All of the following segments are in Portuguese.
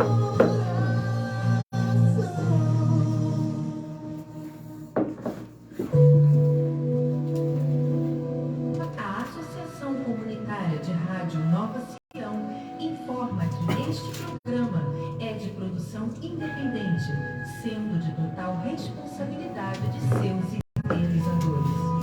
A Associação Comunitária de Rádio Nova Sião informa que este programa é de produção independente, sendo de total responsabilidade de seus idealizadores.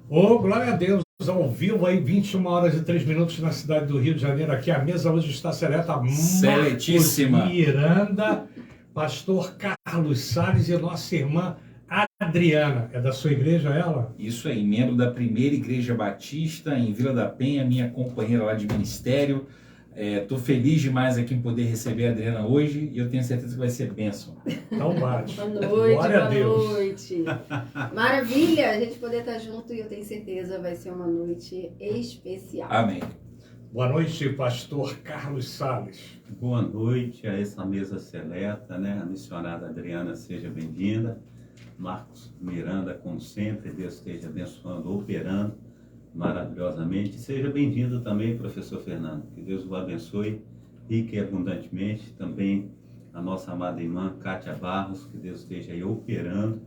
Ô, glória a Deus, ao vivo aí, 21 horas e 3 minutos na cidade do Rio de Janeiro. Aqui a mesa hoje está seleta. Seletíssima. Marcos Miranda, pastor Carlos Salles e nossa irmã Adriana. É da sua igreja ela? Isso aí, membro da Primeira Igreja Batista em Vila da Penha, minha companheira lá de ministério. Estou feliz demais aqui em poder receber a Adriana hoje e eu tenho certeza que vai ser bênção. Então bate. Boa noite, Glória a boa Deus. noite. Maravilha, a gente poder estar junto e eu tenho certeza vai ser uma noite especial. Amém. Boa noite, pastor Carlos Salles. Boa noite a essa mesa seleta, né? A missionária Adriana, seja bem-vinda. Marcos Miranda, como sempre, Deus esteja abençoando, operando maravilhosamente. Seja bem-vindo também, professor Fernando. Que Deus o abençoe rica e abundantemente. Também a nossa amada irmã Kátia Barros, que Deus esteja aí operando.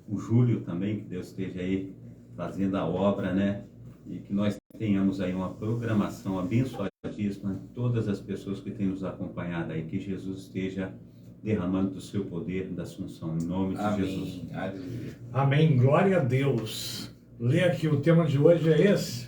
O Júlio também, que Deus esteja aí fazendo a obra, né? E que nós tenhamos aí uma programação abençoadíssima. Todas as pessoas que têm nos acompanhado aí, que Jesus esteja derramando do seu poder, da assunção, em nome de Jesus. Aleluia. Amém, glória a Deus. Lê aqui, o tema de hoje é esse?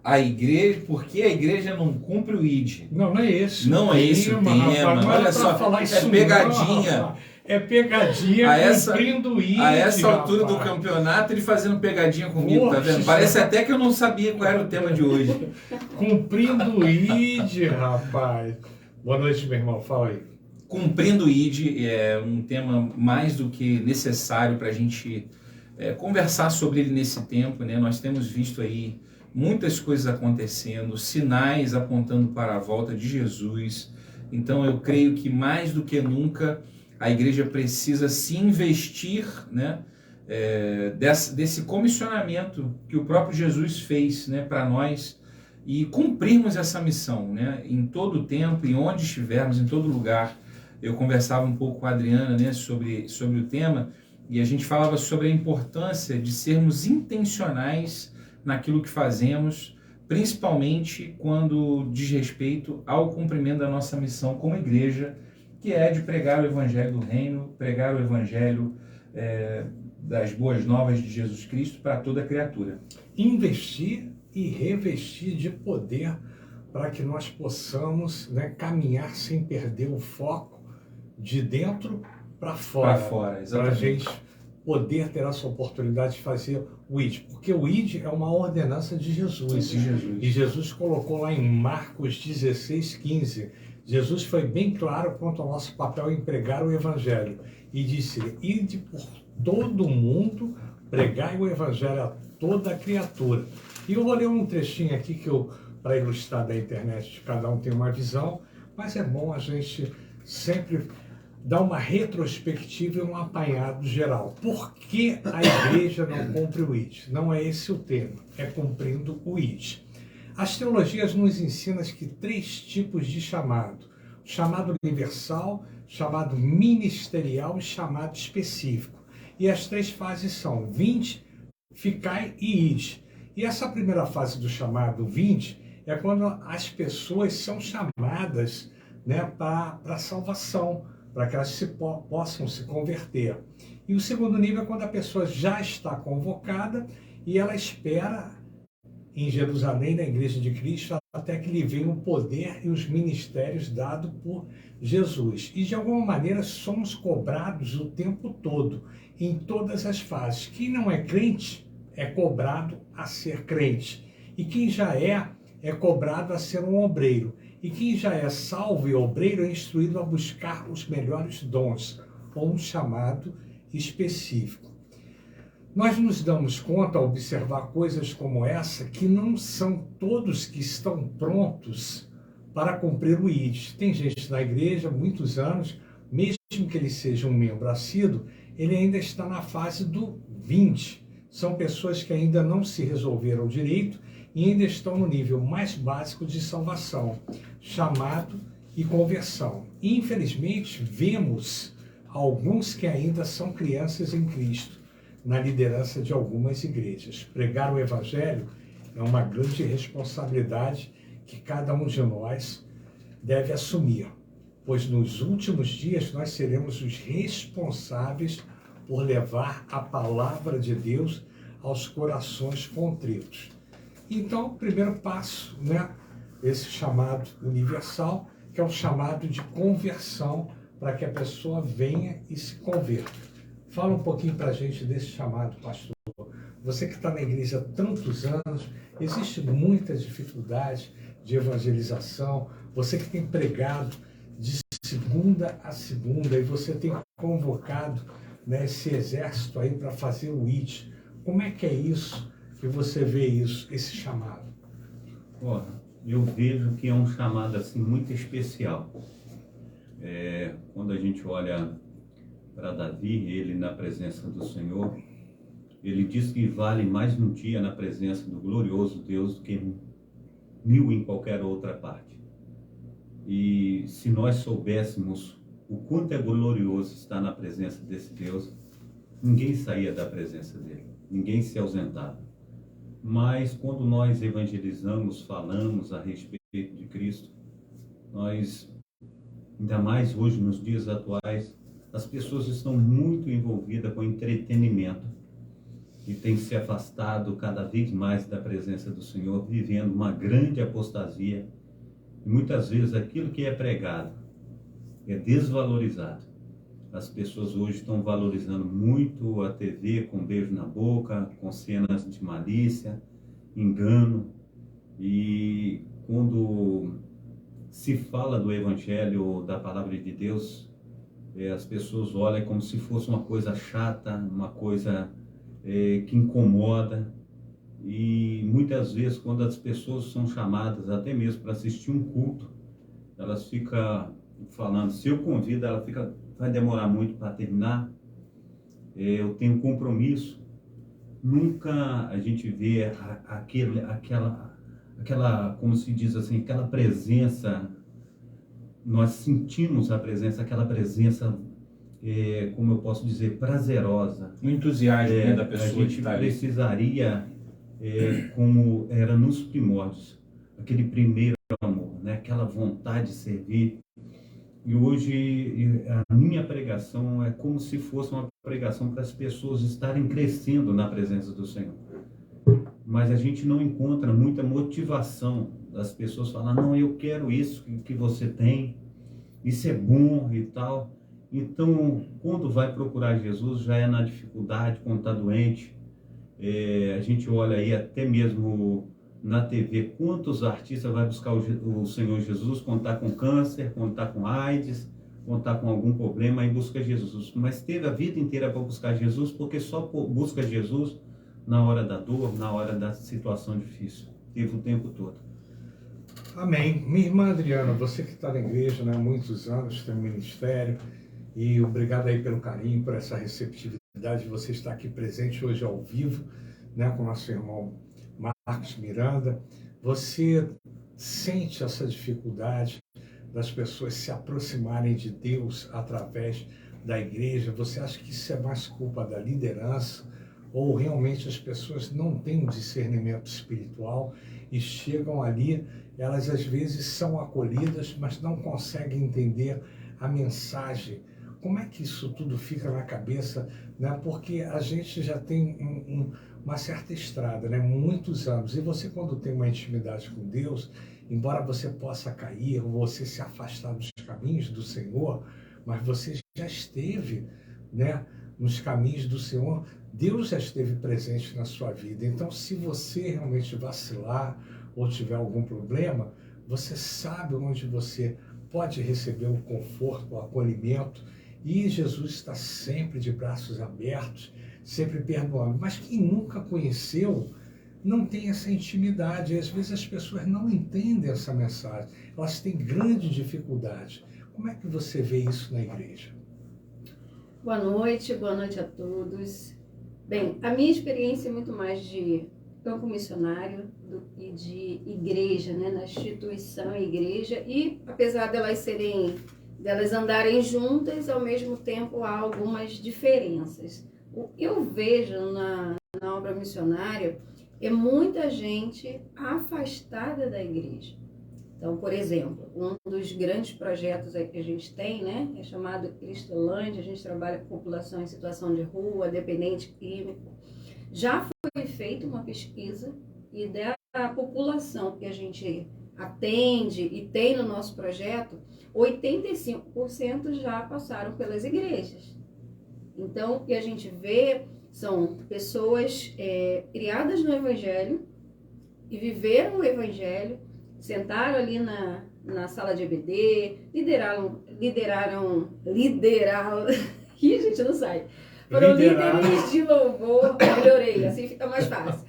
A igreja, porque a igreja não cumpre o ID. Não é esse. Não é esse o tema. Rapaz, não Olha pra só, falar é isso pegadinha. Não, é pegadinha cumprindo isso. A essa altura do rapaz. campeonato, ele fazendo pegadinha comigo, tá Poxa, vendo? Parece até que eu não sabia qual era o tema de hoje. Cumprindo o ID, rapaz. Boa noite, meu irmão. Fala aí. Cumprindo o ID é um tema mais do que necessário para a gente conversar sobre ele nesse tempo, né? Nós temos visto aí muitas coisas acontecendo, sinais apontando para a volta de Jesus. Então eu creio que mais do que nunca a igreja precisa se investir, né? Desse comissionamento que o próprio Jesus fez, né, para nós e cumprirmos essa missão, né? Em todo o tempo, em onde estivermos, em todo lugar. Eu conversava um pouco com a Adriana, né, sobre o tema, e a gente falava sobre a importância de sermos intencionais naquilo que fazemos, principalmente quando diz respeito ao cumprimento da nossa missão como igreja, que é de pregar o evangelho do reino, pregar o evangelho das boas novas de Jesus Cristo para toda criatura. Investir e revestir de poder para que nós possamos, né, caminhar sem perder o foco de dentro para fora. Para fora, Para a exatamente. gente poder ter essa oportunidade de fazer o ID. Porque o ID é uma ordenança de Jesus. De Jesus. E Jesus colocou lá em Marcos 16:15. Jesus foi bem claro quanto ao nosso papel em pregar o Evangelho. E disse, ide por todo o mundo, pregai o Evangelho a toda criatura. E eu vou ler um trechinho aqui que para ilustrar da internet, cada um tem uma visão, mas é bom a gente sempre dar uma retrospectiva e um apanhado geral. Por que a igreja não cumpre o ID? Não é esse o tema, é cumprindo o ID. As teologias nos ensinam que 3 tipos de chamado. Chamado universal, chamado ministerial e chamado específico. E as 3 fases são vinde, ficai e ide. E essa primeira fase do chamado vinde é quando as pessoas são chamadas, né, para a salvação, para que elas possam se converter. E o segundo nível é quando a pessoa já está convocada e ela espera em Jerusalém, na Igreja de Cristo, até que lhe venha o poder e os ministérios dados por Jesus. E de alguma maneira somos cobrados o tempo todo, em todas as fases. Quem não é crente é cobrado a ser crente. E quem já é cobrado a ser um obreiro. E quem já é salvo e obreiro é instruído a buscar os melhores dons, ou um chamado específico. Nós nos damos conta, ao observar coisas como essa, que não são todos que estão prontos para cumprir o ID. Tem gente na igreja há muitos anos, mesmo que ele seja um membro assíduo, ele ainda está na fase do 20. São pessoas que ainda não se resolveram direito e ainda estão no nível mais básico de salvação, chamado e conversão. E, infelizmente, vemos alguns que ainda são crianças em Cristo, na liderança de algumas igrejas. Pregar o Evangelho é uma grande responsabilidade que cada um de nós deve assumir, pois nos últimos dias nós seremos os responsáveis por levar a palavra de Deus aos corações contritos. Então, o primeiro passo, esse chamado universal, que é o chamado de conversão, para que a pessoa venha e se converta. Fala um pouquinho para a gente desse chamado, pastor. Você que está na igreja há tantos anos, existe muita dificuldade de evangelização. Você que tem pregado de segunda a segunda e você tem convocado, esse exército aí para fazer o ID. Como é que é isso que você vê isso, esse chamado? Eu vejo que é um chamado assim muito especial. Quando a gente olha para Davi, ele na presença do Senhor, ele diz que vale mais um dia na presença do glorioso Deus do que 1000 em qualquer outra parte. E se nós soubéssemos o quanto é glorioso estar na presença desse Deus, ninguém saía da presença dele, ninguém se ausentava. Mas quando nós evangelizamos, falamos a respeito de Cristo, nós, ainda mais hoje nos dias atuais, as pessoas estão muito envolvidas com entretenimento e têm se afastado cada vez mais da presença do Senhor, vivendo uma grande apostasia. E muitas vezes aquilo que é pregado é desvalorizado. As pessoas hoje estão valorizando muito a TV com beijo na boca, com cenas de malícia, engano. E quando se fala do Evangelho, da Palavra de Deus, as pessoas olham como se fosse uma coisa chata, uma coisa que incomoda. E muitas vezes, quando as pessoas são chamadas até mesmo para assistir um culto, elas ficam falando, se eu convido, ela fica, vai demorar muito para terminar, eu tenho compromisso. Nunca a gente vê aquela, como se diz assim, aquela presença. Nós sentimos a presença, aquela presença, como eu posso dizer, prazerosa. O entusiasmo da pessoa. A gente precisaria, como era nos primórdios, aquele primeiro amor, aquela vontade de servir. E hoje a minha pregação é como se fosse uma pregação para as pessoas estarem crescendo na presença do Senhor. Mas a gente não encontra muita motivação das pessoas falar, não, eu quero isso que você tem, isso é bom e tal. Então, quando vai procurar Jesus, já é na dificuldade, quando está doente. A gente olha aí até mesmo na TV, quantos artistas vai buscar o Senhor Jesus quando está com câncer, quando está com AIDS, quando está com algum problema, e busca Jesus. Mas teve a vida inteira para buscar Jesus, porque só busca Jesus na hora da dor, na hora da situação difícil. Teve o tempo todo. Amém. Minha irmã Adriana, você que está na igreja há muitos anos, tem um ministério, e obrigado aí pelo carinho, por essa receptividade de você estar aqui presente hoje ao vivo, com o nosso irmão Marcos Miranda. Você sente essa dificuldade das pessoas se aproximarem de Deus através da igreja? Você acha que isso é mais culpa da liderança? Ou realmente as pessoas não têm um discernimento espiritual e chegam ali, elas às vezes são acolhidas, mas não conseguem entender a mensagem? Como é que isso tudo fica na cabeça? Porque a gente já tem uma certa estrada, muitos anos. E você, quando tem uma intimidade com Deus, embora você possa cair, ou você se afastar dos caminhos do Senhor, mas você já esteve, nos caminhos do Senhor, Deus já esteve presente na sua vida. Então, se você realmente vacilar ou tiver algum problema, você sabe onde você pode receber o conforto, o acolhimento, e Jesus está sempre de braços abertos, sempre perdoando. Mas quem nunca conheceu não tem essa intimidade, e às vezes as pessoas não entendem essa mensagem, elas têm grande dificuldade. Como é que você vê isso na igreja? Boa noite a todos. Bem, a minha experiência é muito mais de campo missionário e de igreja, né, na instituição igreja, e apesar delas andarem juntas, ao mesmo tempo há algumas diferenças. O que eu vejo na obra missionária é muita gente afastada da igreja. Então, por exemplo, um dos grandes projetos que a gente tem, né, é chamado Cristolândia. A gente trabalha com população em situação de rua, dependente químico. Já foi feita uma pesquisa e da população que a gente atende e tem no nosso projeto, 85% já passaram pelas igrejas. Então, o que a gente vê são pessoas criadas no Evangelho e viveram o Evangelho, sentaram ali na sala de EBD, lideraram, ih, gente, não sai. Foram líderes de louvor, melhorei, assim fica mais fácil.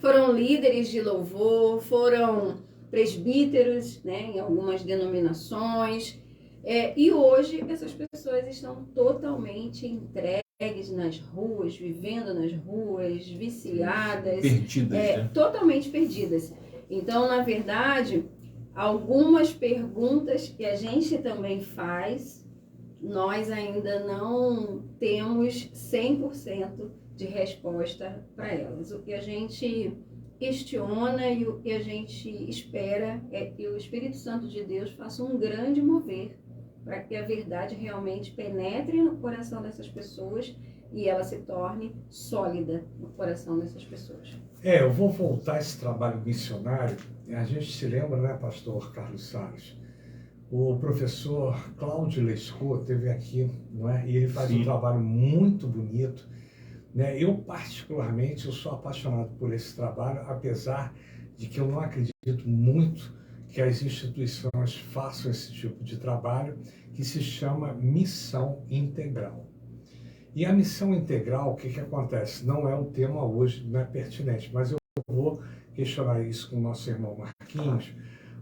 Foram líderes de louvor, foram presbíteros, né, em algumas denominações, e hoje essas pessoas estão totalmente entregues nas ruas, vivendo nas ruas, viciadas, perdidas, né? Totalmente perdidas. Então, na verdade, algumas perguntas que a gente também faz, nós ainda não temos 100% de resposta para elas. O que a gente questiona e o que a gente espera é que o Espírito Santo de Deus faça um grande mover para que a verdade realmente penetre no coração dessas pessoas e ela se torne sólida no coração dessas pessoas. Eu vou voltar a esse trabalho missionário. A gente se lembra, né, pastor Carlos Salles? O professor Cláudio Lescaut esteve aqui, não é? E ele faz um trabalho muito bonito, né? Eu, particularmente, eu sou apaixonado por esse trabalho, apesar de que eu não acredito muito que as instituições façam esse tipo de trabalho, que se chama missão integral. E a missão integral, o que acontece? Não é o tema hoje, não é pertinente, mas eu vou questionar isso com o nosso irmão Marquinhos,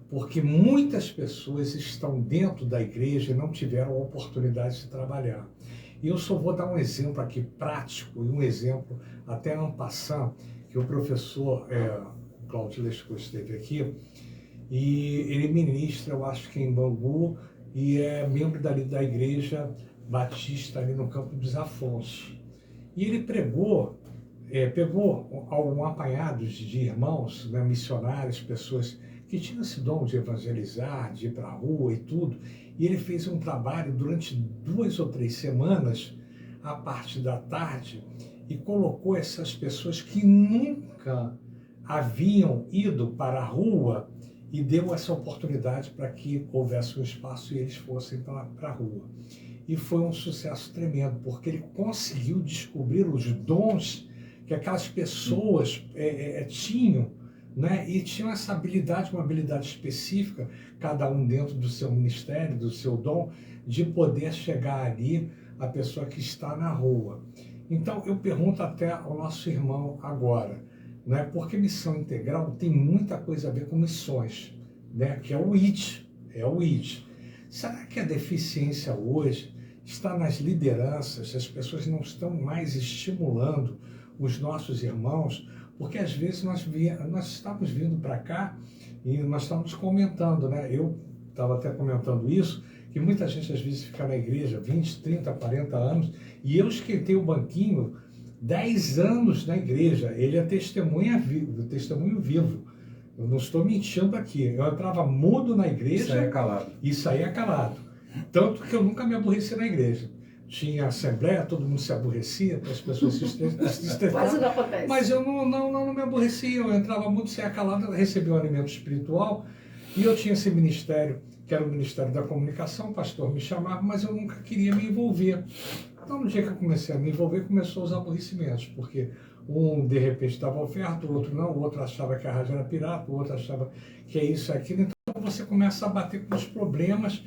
porque muitas pessoas estão dentro da igreja e não tiveram a oportunidade de trabalhar. E eu só vou dar um exemplo aqui prático, e um exemplo até en passant, que o professor Cláudio Lescaut esteve aqui, e ele ministra, eu acho que em Bangu, e é membro da igreja batista ali no Campo dos Afonsos. E ele pregou, pegou um apanhado de irmãos, né, missionários, pessoas que tinham esse dom de evangelizar, de ir para a rua e tudo, e ele fez um trabalho durante 2 ou 3 semanas, a parte da tarde, e colocou essas pessoas que nunca haviam ido para a rua e deu essa oportunidade para que houvesse um espaço e eles fossem para a rua. E foi um sucesso tremendo, porque ele conseguiu descobrir os dons que aquelas pessoas tinham, né? E tinham essa habilidade, uma habilidade específica, cada um dentro do seu ministério, do seu dom, de poder chegar ali a pessoa que está na rua. Então, eu pergunto até ao nosso irmão agora, né? Porque missão integral tem muita coisa a ver com missões, né? Que é o IT, Será que a deficiência hoje está nas lideranças? As pessoas não estão mais estimulando os nossos irmãos, porque às vezes nós estamos vindo para cá e nós estamos comentando, né? Eu estava até comentando isso, que muita gente às vezes fica na igreja 20, 30, 40 anos, e eu esquentei o banquinho 10 anos na igreja. Ele é testemunho vivo. Eu não estou mentindo aqui. Eu entrava mudo na igreja e saía calado. Tanto que eu nunca me aborreci na igreja. Tinha assembleia, todo mundo se aborrecia, as pessoas se Quase não acontece. Mas eu não me aborrecia. Eu entrava mudo, saía calado, recebia um alimento espiritual. E eu tinha esse ministério, que era o Ministério da Comunicação, o pastor me chamava, mas eu nunca queria me envolver. Então, no dia que eu comecei a me envolver, começou os aborrecimentos, porque um, de repente, dava oferta, o outro não, o outro achava que a rádio era pirata, o outro achava que é isso e aquilo. Então, você começa a bater com os problemas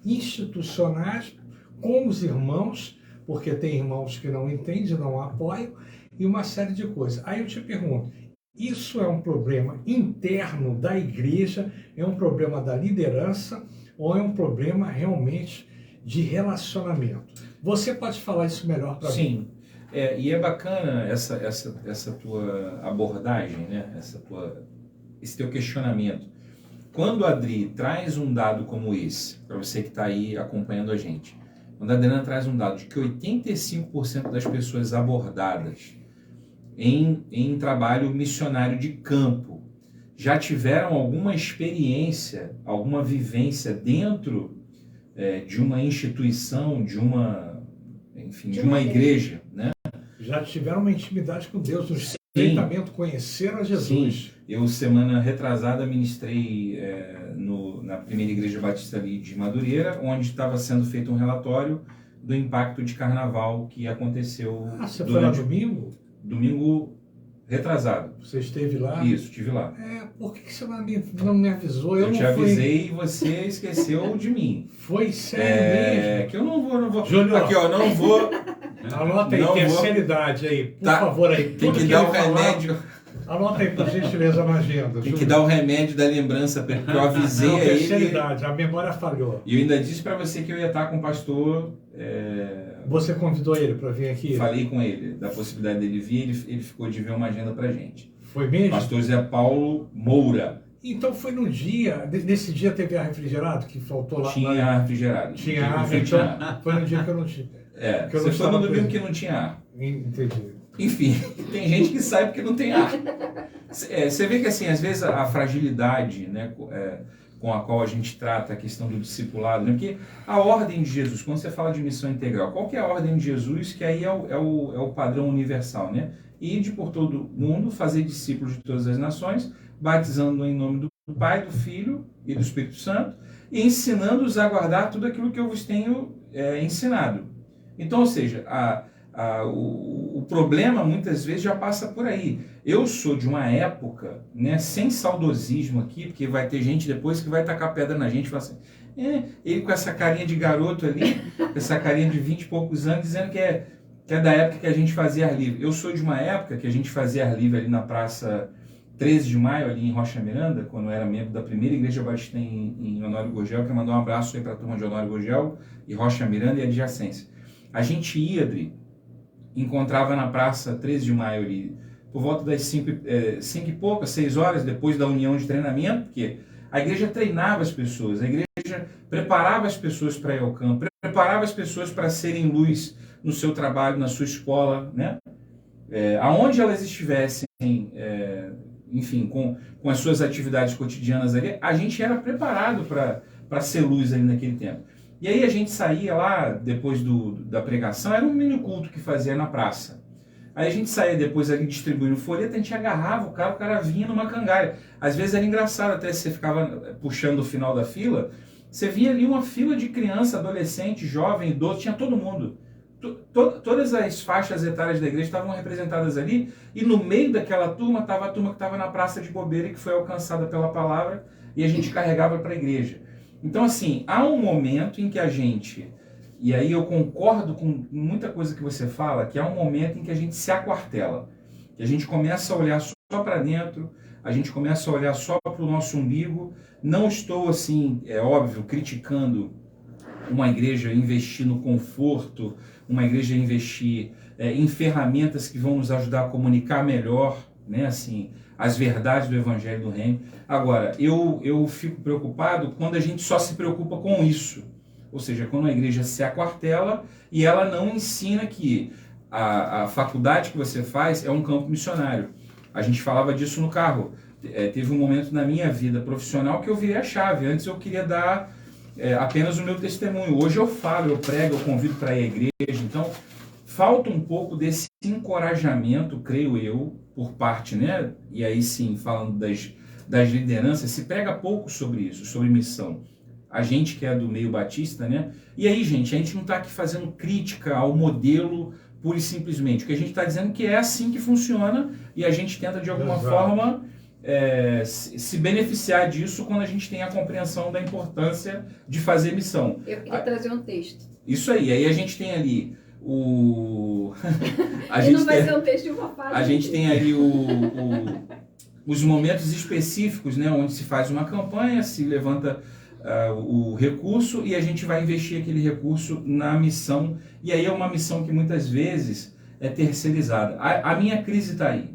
institucionais, com os irmãos, porque tem irmãos que não entendem, não apoiam, e uma série de coisas. Aí eu te pergunto, isso é um problema interno da igreja, é um problema da liderança, ou é um problema realmente de relacionamento? Você pode falar isso melhor para mim? Sim, e é bacana essa tua abordagem, né? Esse teu questionamento. Quando a Adri traz um dado como esse, para você que está aí acompanhando a gente, quando a Adriana traz um dado de que 85% das pessoas abordadas em trabalho missionário de campo já tiveram alguma experiência, alguma vivência dentro de uma instituição, de uma igreja, né? Já tiveram uma intimidade com Deus, um estreitamento, conheceram a Jesus. Sim. Eu, semana retrasada, ministrei na primeira igreja batista ali de Madureira, onde estava sendo feito um relatório do impacto de carnaval que aconteceu. Você foi lá domingo? Domingo retrasado. Você esteve lá? Isso, estive lá. Por que você não me avisou? Eu te avisei e você esqueceu de mim. Foi sério mesmo? Que eu não vou. Júnior, aqui, ó, não vou. Anota aí, terceira idade aí, por favor aí. Tem que dar o remédio. Anota aí, por gentileza, na agenda. Tem que dar o remédio da lembrança, porque eu avisei a ele. Terceira idade, a memória falhou. E eu ainda disse para você que eu ia estar com o pastor. Você convidou ele para vir aqui? Falei com ele da possibilidade dele vir, ele ficou de ver uma agenda pra gente. Foi mesmo? Pastor Zé Paulo Moura. Então foi no dia, nesse dia teve ar refrigerado que faltou lá? Tinha ar refrigerado. Tinha ar, então foi no dia que eu não tinha. Que você foi no domingo que não tinha ar. Entendi. Enfim, tem gente que sai porque não tem ar. Você vê que assim, às vezes a fragilidade, né, com a qual a gente trata a questão do discipulado, né, porque a ordem de Jesus, quando você fala de missão integral, qual que é a ordem de Jesus? Que aí é o padrão universal, né? Ide por todo mundo, fazer discípulos de todas as nações, batizando em nome do Pai, do Filho e do Espírito Santo, e ensinando-os a guardar tudo aquilo que eu vos tenho ensinado. Então, ou seja, o problema muitas vezes já passa por aí. Eu sou de uma época, né, sem saudosismo aqui, porque vai ter gente depois que vai tacar pedra na gente e falar assim, ele com essa carinha de garoto ali, essa carinha de 20 e poucos anos, dizendo que é da época que a gente fazia ar livre. Eu sou de uma época que a gente fazia ar livre ali na Praça 13 de Maio, ali em Rocha Miranda, quando eu era membro da primeira igreja batista em Honório Gurgel, quero mandar um abraço aí para a turma de Honório Gurgel e Rocha Miranda e adjacência. A gente ia, Adri, encontrava na Praça 13 de Maio ali, por volta das 5 e poucas, 6 horas, depois da união de treinamento, porque a igreja treinava as pessoas, a igreja preparava as pessoas para ir ao campo, preparava as pessoas para serem luz no seu trabalho, na sua escola, né? Aonde elas estivessem, enfim, com as suas atividades cotidianas ali, a gente era preparado para ser luz ali naquele tempo. E aí a gente saía lá, depois da pregação, era um mini culto que fazia na praça. Aí a gente saía depois ali distribuindo folheto, a gente agarrava o cara vinha numa cangalha. Às vezes era engraçado, até você ficava puxando o final da fila, você via ali uma fila de criança, adolescente, jovem, idoso, tinha todo mundo. Todas as faixas etárias da igreja estavam representadas ali, e no meio daquela turma estava a turma que estava na praça de bobeira e que foi alcançada pela palavra, e a gente carregava para a igreja. Então, assim, há um momento em que a gente, e aí eu concordo com muita coisa que você fala, que há um momento em que a gente se aquartela, que a gente começa a olhar só para dentro, a gente começa a olhar só para o nosso umbigo. Não estou, assim, é óbvio, criticando uma igreja investir no conforto, uma igreja investir em ferramentas que vão nos ajudar a comunicar melhor, né, assim, as verdades do Evangelho do Reino. Agora, eu fico preocupado quando a gente só se preocupa com isso. Ou seja, quando a igreja se aquartela e ela não ensina que a faculdade que você faz é um campo missionário. A gente falava disso no carro. Teve um momento na minha vida profissional que eu virei a chave. Antes eu queria dar apenas o meu testemunho. Hoje eu falo, eu prego, eu convido para ir à igreja. Então, falta um pouco desse encorajamento, creio eu, por parte, né? E aí sim, falando das lideranças, se prega pouco sobre isso, sobre missão. A gente que é do meio batista, né? E aí, gente, a gente não está aqui fazendo crítica ao modelo pura e simplesmente. O que a gente está dizendo é que é assim que funciona e a gente tenta, de alguma forma, se beneficiar disso quando a gente tem a compreensão da importância de fazer missão. Eu queria trazer um texto. Isso aí a gente tem ali o... E não vai ser um texto de uma página. A gente tem ali os momentos específicos, né, onde se faz uma campanha, se levanta o recurso e a gente vai investir aquele recurso na missão. E aí é uma missão que muitas vezes é terceirizada. A minha crise está aí.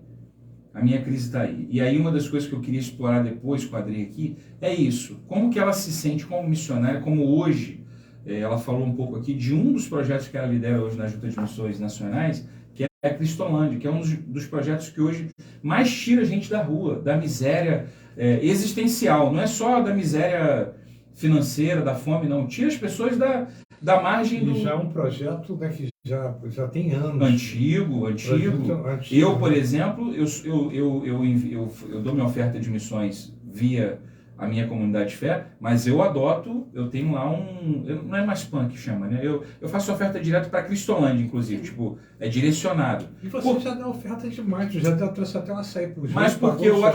A minha crise está aí. E aí uma das coisas que eu queria explorar depois com a Adri aqui é isso. Como que ela se sente como missionária, como hoje, ela falou um pouco aqui de um dos projetos que ela lidera hoje na Junta de Missões Nacionais, que é a Cristolândia, que é um dos projetos que hoje mais tira a gente da rua, da miséria existencial. Não é só da miséria financeira, da fome, não. Tira as pessoas da margem do... E já é um projeto, né, que já tem anos. Antigo. Eu, por exemplo, eu dou minha oferta de missões via a minha comunidade de fé, mas eu tenho lá não é mais PAN que chama, né? Eu faço oferta direto para Cristolândia, inclusive, tipo, é direcionado. E você já dá oferta demais, tu já trouxe até uma açaí pro Mas porque eu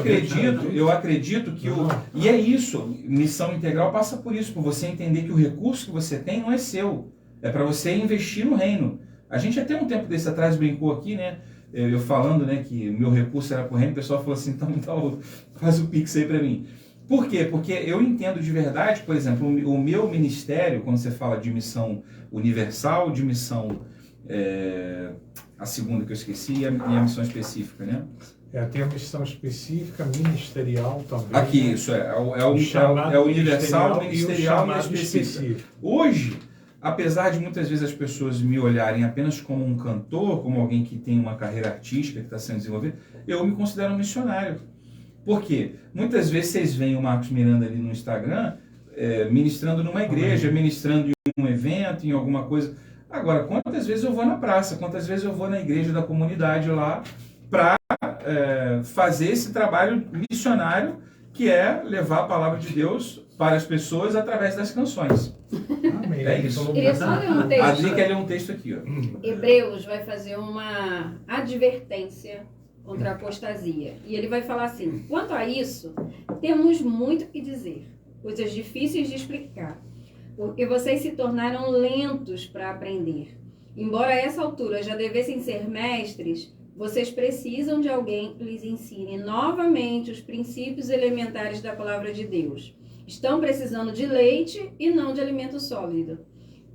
acredito que e é isso, missão integral passa por isso, por você entender que o recurso que você tem não é seu, é para você investir no reino. A gente até um tempo desse atrás brincou aqui, né? Eu falando, né, que o meu recurso era pro reino, o pessoal falou assim, então faz o Pix aí para mim. Por quê? Porque eu entendo de verdade, por exemplo, o meu ministério, quando você fala de missão universal, de missão, a segunda que eu esqueci, e a missão específica, né? Tem a missão específica, ministerial também. Aqui, né? isso é o universal, ministerial e específico. Hoje, apesar de muitas vezes as pessoas me olharem apenas como um cantor, como alguém que tem uma carreira artística que está sendo desenvolvida, eu me considero um missionário. Por quê? Muitas vezes vocês veem o Marcos Miranda ali no Instagram ministrando numa igreja, ministrando em um evento, em alguma coisa. Agora, quantas vezes eu vou na praça, quantas vezes eu vou na igreja da comunidade lá para fazer esse trabalho missionário, que é levar a palavra de Deus para as pessoas através das canções. Amém. É isso. Queria só ler um texto. A Adri quer ler um texto aqui, ó. Hebreus vai fazer uma advertência contra a apostasia. E ele vai falar assim: quanto a isso, temos muito o que dizer, coisas difíceis de explicar, porque vocês se tornaram lentos para aprender. Embora a essa altura já devessem ser mestres, vocês precisam de alguém que lhes ensine novamente os princípios elementares da palavra de Deus. Estão precisando de leite e não de alimento sólido.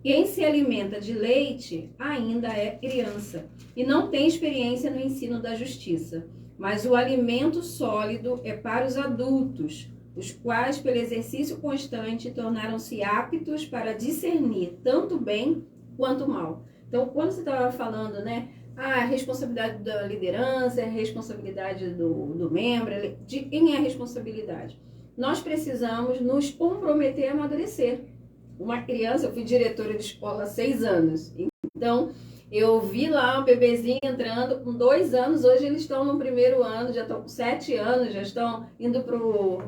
Quem se alimenta de leite ainda é criança e não tem experiência no ensino da justiça. Mas o alimento sólido é para os adultos, os quais, pelo exercício constante, tornaram-se aptos para discernir tanto bem quanto mal. Então, quando você estava falando, né, a responsabilidade da liderança, a responsabilidade do membro, de quem é a responsabilidade? Nós precisamos nos comprometer a amadurecer. Uma criança, eu fui diretora de escola há 6 anos, então eu vi lá um bebezinho entrando com 2 anos, hoje eles estão no primeiro ano, já estão com 7 anos, já estão indo para o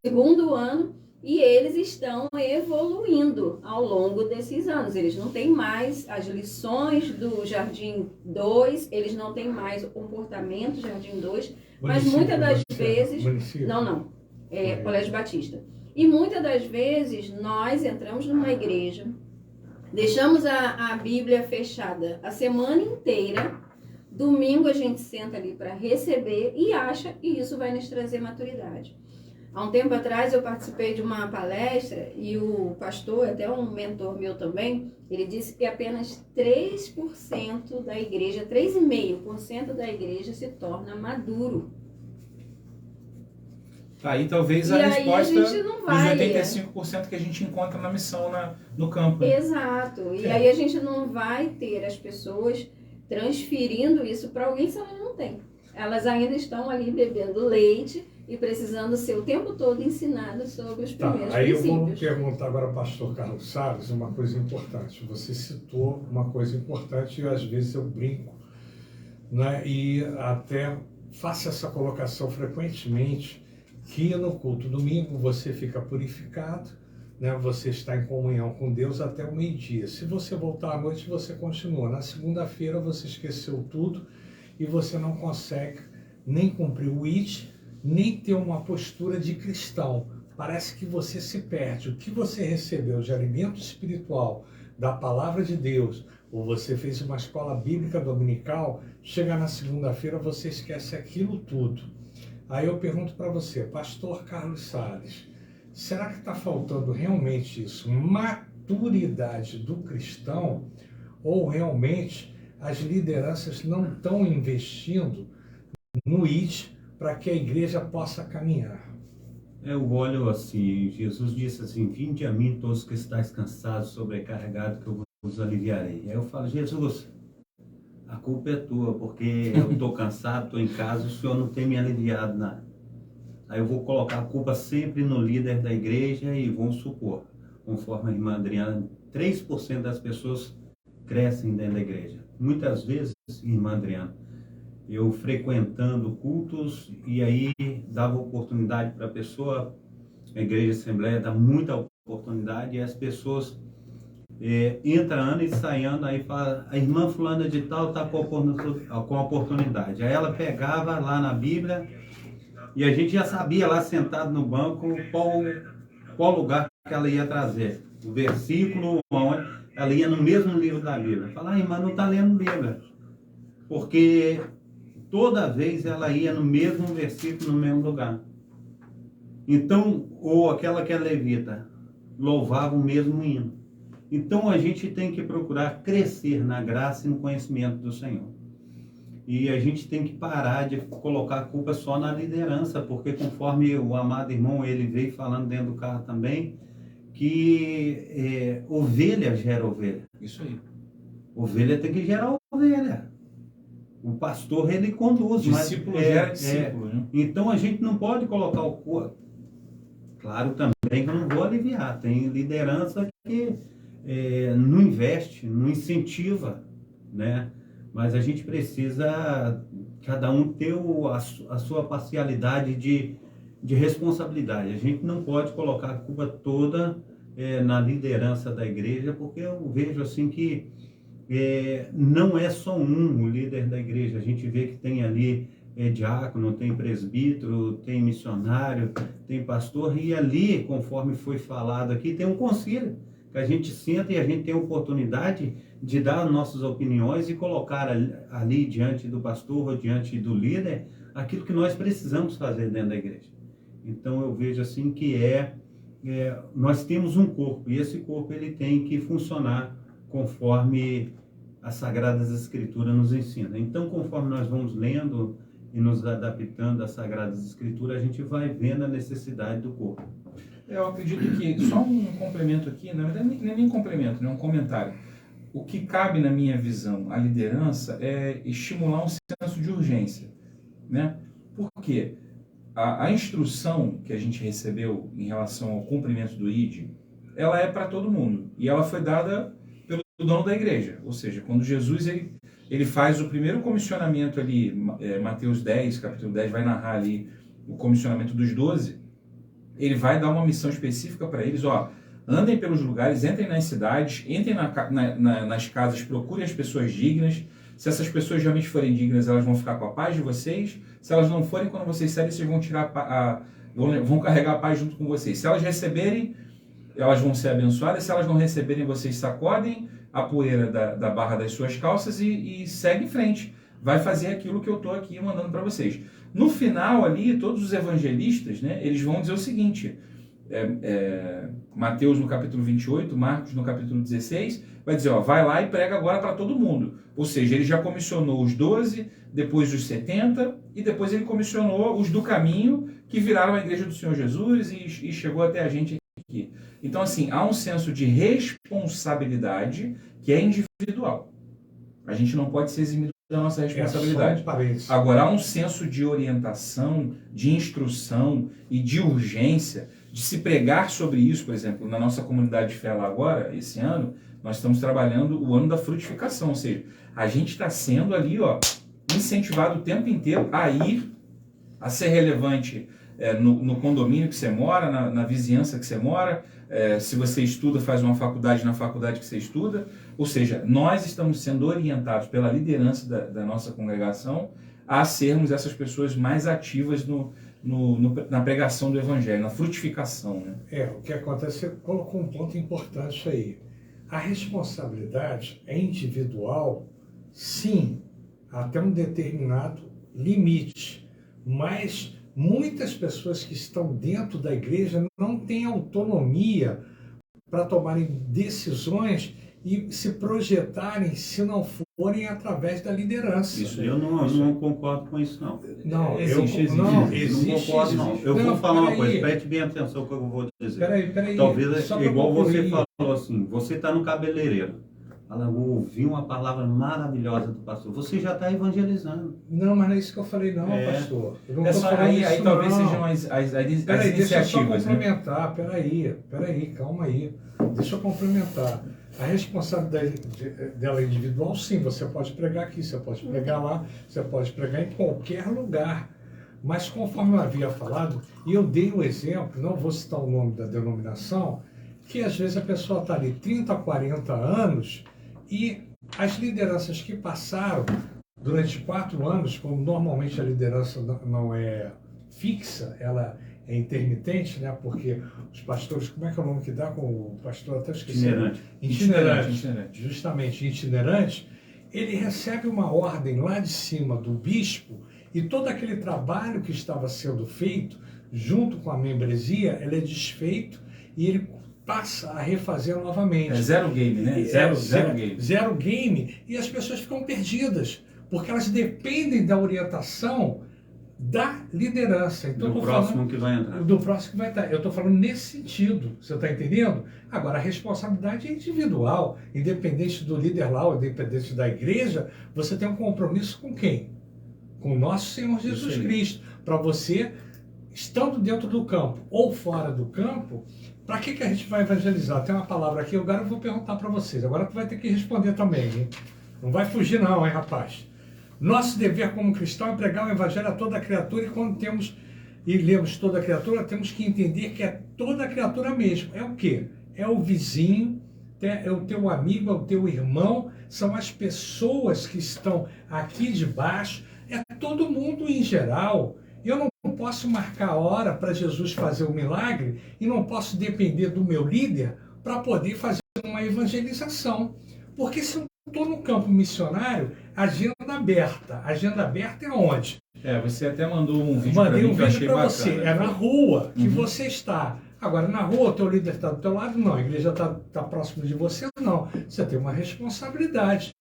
segundo ano, e eles estão evoluindo ao longo desses anos. Eles não têm mais as lições do Jardim 2, eles não têm mais o comportamento Jardim 2, mas muitas das vezes... Não, Colégio Batista. E muitas das vezes nós entramos numa igreja, deixamos a Bíblia fechada a semana inteira, domingo a gente senta ali para receber e acha que isso vai nos trazer maturidade. Há um tempo atrás eu participei de uma palestra e o pastor, até um mentor meu também, ele disse que apenas 3% da igreja, 3,5% da igreja se torna maduro. Aí talvez a resposta dos 85% que a gente encontra na missão no campo. Né? Exato. E aí a gente não vai ter as pessoas transferindo isso para alguém se elas não têm. Elas ainda estão ali bebendo leite e precisando ser o tempo todo ensinadas sobre os primeiros princípios. Aí eu vou perguntar agora ao pastor Carlos Salles uma coisa importante. Você citou uma coisa importante e às vezes eu brinco, né? E até faço essa colocação frequentemente, que no culto domingo você fica purificado, né? Você está em comunhão com Deus até o meio-dia. Se você voltar à noite, você continua. Na segunda-feira você esqueceu tudo e você não consegue nem cumprir o IT, nem ter uma postura de cristão. Parece que você se perde. O que você recebeu de alimento espiritual, da palavra de Deus, ou você fez uma escola bíblica dominical, chega na segunda-feira, você esquece aquilo tudo. Aí eu pergunto para você, pastor Carlos Salles, será que está faltando realmente isso? Maturidade do cristão? Ou realmente as lideranças não estão investindo no ID para que a igreja possa caminhar? Eu olho assim, Jesus disse assim, vinde a mim todos que estáis cansados, sobrecarregados, que eu vos aliviarei. Aí eu falo, Jesus, a culpa é tua, porque eu estou cansado, estou em casa, o Senhor não tem me aliviado nada. Aí eu vou colocar a culpa sempre no líder da igreja e vamos supor, conforme a irmã Adriana, 3% das pessoas crescem dentro da igreja. Muitas vezes, irmã Adriana, eu frequentando cultos e aí dava oportunidade para a pessoa, a igreja Assembleia dá muita oportunidade e as pessoas entra ano e sai ano, aí fala, a irmã fulana de tal está com a oportunidade. Aí ela pegava lá na Bíblia e a gente já sabia lá sentado no banco qual lugar que ela ia trazer. O versículo, onde ela ia no mesmo livro da Bíblia. Fala, irmã, não está lendo Bíblia. Porque toda vez ela ia no mesmo versículo, no mesmo lugar. Então, ou aquela que é levita, louvava o mesmo hino. Então, a gente tem que procurar crescer na graça e no conhecimento do Senhor. E a gente tem que parar de colocar a culpa só na liderança, porque conforme o amado irmão, ele veio falando dentro do carro também, que ovelha gera ovelha. Isso aí. Ovelha tem que gerar ovelha. O pastor, ele conduz. Discípulo gera discípulo. Né? Então, a gente não pode colocar o corpo. Claro também que eu não vou aliviar. Tem liderança que não investe, não incentiva, né? Mas a gente precisa, cada um ter a sua parcialidade de responsabilidade. A gente não pode colocar a culpa toda na liderança da igreja, porque eu vejo assim que não é só o líder da igreja. A gente vê que tem ali diácono, tem presbítero, tem missionário, tem pastor, e ali, conforme foi falado aqui, tem um concílio, que a gente senta e a gente tem a oportunidade de dar nossas opiniões e colocar ali diante do pastor ou diante do líder aquilo que nós precisamos fazer dentro da igreja. Então eu vejo assim que nós temos um corpo, e esse corpo ele tem que funcionar conforme as Sagradas Escrituras nos ensinam. Então, conforme nós vamos lendo e nos adaptando às Sagradas Escrituras, a gente vai vendo a necessidade do corpo. Eu acredito que, só um complemento aqui, na verdade nem complemento, né, um comentário. O que cabe na minha visão, a liderança, é estimular um senso de urgência, né? Por quê? A instrução que a gente recebeu em relação ao cumprimento do ID, ela é para todo mundo, e ela foi dada pelo dono da igreja, ou seja, quando Jesus ele faz o primeiro comissionamento ali, Mateus 10, capítulo 10, vai narrar ali o comissionamento dos 12, ele vai dar uma missão específica para eles, andem pelos lugares, entrem nas cidades, entrem nas casas, procurem as pessoas dignas. Se essas pessoas realmente forem dignas, elas vão ficar com a paz de vocês. Se elas não forem, quando vocês saírem, vocês vão tirar vão carregar a paz junto com vocês. Se elas receberem, elas vão ser abençoadas. Se elas não receberem, vocês sacodem a poeira da barra das suas calças e segue em frente. Vai fazer aquilo que eu estou aqui mandando para vocês. No final ali, todos os evangelistas, né, eles vão dizer o seguinte, Mateus no capítulo 28, Marcos no capítulo 16, vai dizer, vai lá e prega agora para todo mundo. Ou seja, ele já comissionou os 12, depois os 70, e depois ele comissionou os do caminho, que viraram a igreja do Senhor Jesus e chegou até a gente aqui. Então, assim, há um senso de responsabilidade que é individual. A gente não pode ser eximido da nossa responsabilidade. Agora, há um senso de orientação, de instrução e de urgência, de se pregar sobre isso. Por exemplo, na nossa comunidade de fé lá agora, esse ano, nós estamos trabalhando o ano da frutificação, ou seja, a gente está sendo ali, incentivado o tempo inteiro a ir, a ser relevante no condomínio que você mora, na vizinhança que você mora, se você estuda, faz uma faculdade na faculdade que você estuda, ou seja, nós estamos sendo orientados pela liderança da nossa congregação a sermos essas pessoas mais ativas na pregação do evangelho, na frutificação, né? O que acontece, você colocou um ponto importante aí. A responsabilidade é individual, sim, até um determinado limite, mas muitas pessoas que estão dentro da igreja não têm autonomia para tomarem decisões e se projetarem se não forem através da liderança. Isso eu não concordo com isso, não. Não, Existe. Não concordo, não. Eu vou falar uma coisa, preste bem atenção no que eu vou dizer. Peraí. Talvez, igual você falou assim, você está no cabeleireiro. Ela ouviu uma palavra maravilhosa do pastor. Você já está evangelizando. Não, mas não é isso que eu falei, não, pastor. Eu não tô falando aí isso, talvez não. sejam as Peraí, deixa eu só iniciativas. complementar. Né? Peraí, calma aí. Deixa eu complementar. A responsabilidade dela individual, sim, você pode pregar aqui, você pode pregar lá, você pode pregar em qualquer lugar. Mas conforme eu havia falado, e eu dei um exemplo, não vou citar o nome da denominação, que às vezes a pessoa está ali 30, 40 anos e as lideranças que passaram durante 4 anos, como normalmente a liderança não é fixa, ela é intermitente, né? Porque os pastores, como é que é o nome que dá com o pastor? Até esqueci. Itinerante. Justamente, itinerante. Ele recebe uma ordem lá de cima do bispo e todo aquele trabalho que estava sendo feito, junto com a membresia, ele é desfeito e ele passa a refazer novamente. É zero game, né? Zero game. Zero game. E as pessoas ficam perdidas, porque elas dependem da orientação da liderança. Então, do próximo que vai entrar. Do próximo que vai estar. Eu estou falando nesse sentido, você está entendendo? Agora, a responsabilidade é individual, independente do líder lá, ou independente da igreja, você tem um compromisso com quem? Com o nosso Senhor Jesus Cristo. Para você, estando dentro do campo ou fora do campo, para que a gente vai evangelizar? Tem uma palavra aqui, agora eu vou perguntar para vocês. Agora tu vai ter que responder também, hein? Não vai fugir não, hein, rapaz? Nosso dever como cristão é pregar o evangelho a toda criatura e quando temos e lemos toda criatura, temos que entender que é toda criatura mesmo. É o quê? É o vizinho, é o teu amigo, é o teu irmão, são as pessoas que estão aqui debaixo, é todo mundo em geral. Eu não posso marcar a hora para Jesus fazer o milagre e não posso depender do meu líder para poder fazer uma evangelização. Porque se eu estou no campo missionário, agenda aberta. Agenda aberta é onde? Você até mandou um vídeo para mim que eu achei bacana. Você. É na rua que você está. Agora, na rua, o teu líder está do teu lado? Não. A igreja está próximo de você? Não. Você tem uma responsabilidade.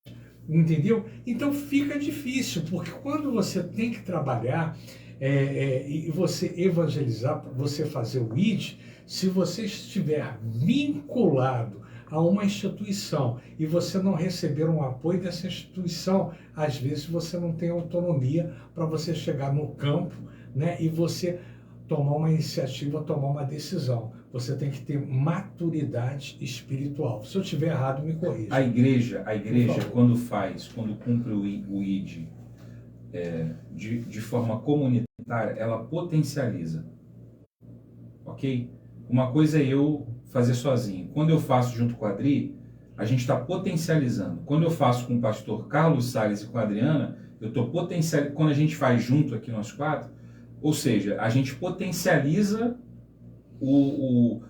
Entendeu? Então fica difícil, porque quando você tem que trabalhar e você evangelizar, você fazer o ID, se você estiver vinculado a uma instituição e você não receber um apoio dessa instituição, às vezes você não tem autonomia para você chegar no campo, né, e você tomar uma iniciativa, tomar uma decisão. Você tem que ter maturidade espiritual. Se eu estiver errado, me corrija. A igreja quando cumpre o ID de forma comunitária, ela potencializa. Ok? Uma coisa é eu fazer sozinho. Quando eu faço junto com a Adri, a gente está potencializando. Quando eu faço com o pastor Carlos Salles e com a Adriana, eu estou potencializando. Quando a gente faz junto aqui nós 4, ou seja, a gente potencializa o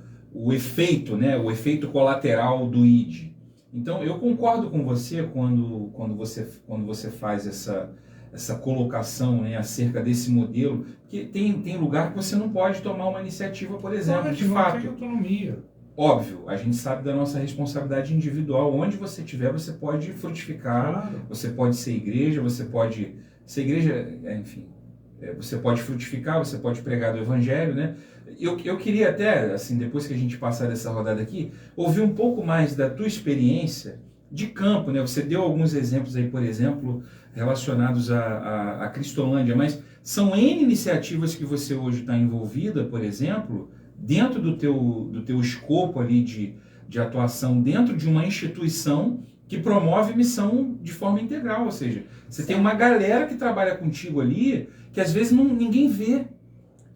efeito, né? O efeito colateral do ID. Então, eu concordo com você quando você faz essa colocação, né, acerca desse modelo, que tem lugar que você não pode tomar uma iniciativa, por exemplo, de fato. Tem autonomia. Óbvio, a gente sabe da nossa responsabilidade individual. Onde você estiver, você pode frutificar, Claro. Você pode ser igreja, você pode ser igreja, enfim, você pode frutificar, você pode pregar do evangelho, né? Eu queria até, assim, depois que a gente passar dessa rodada aqui, ouvir um pouco mais da tua experiência de campo, né? Você deu alguns exemplos aí, por exemplo, relacionados à Cristolândia, mas são N iniciativas que você hoje está envolvida, por exemplo, dentro do teu escopo ali de atuação, dentro de uma instituição que promove missão de forma integral, ou seja, você tem uma galera que trabalha contigo ali, que às vezes ninguém vê,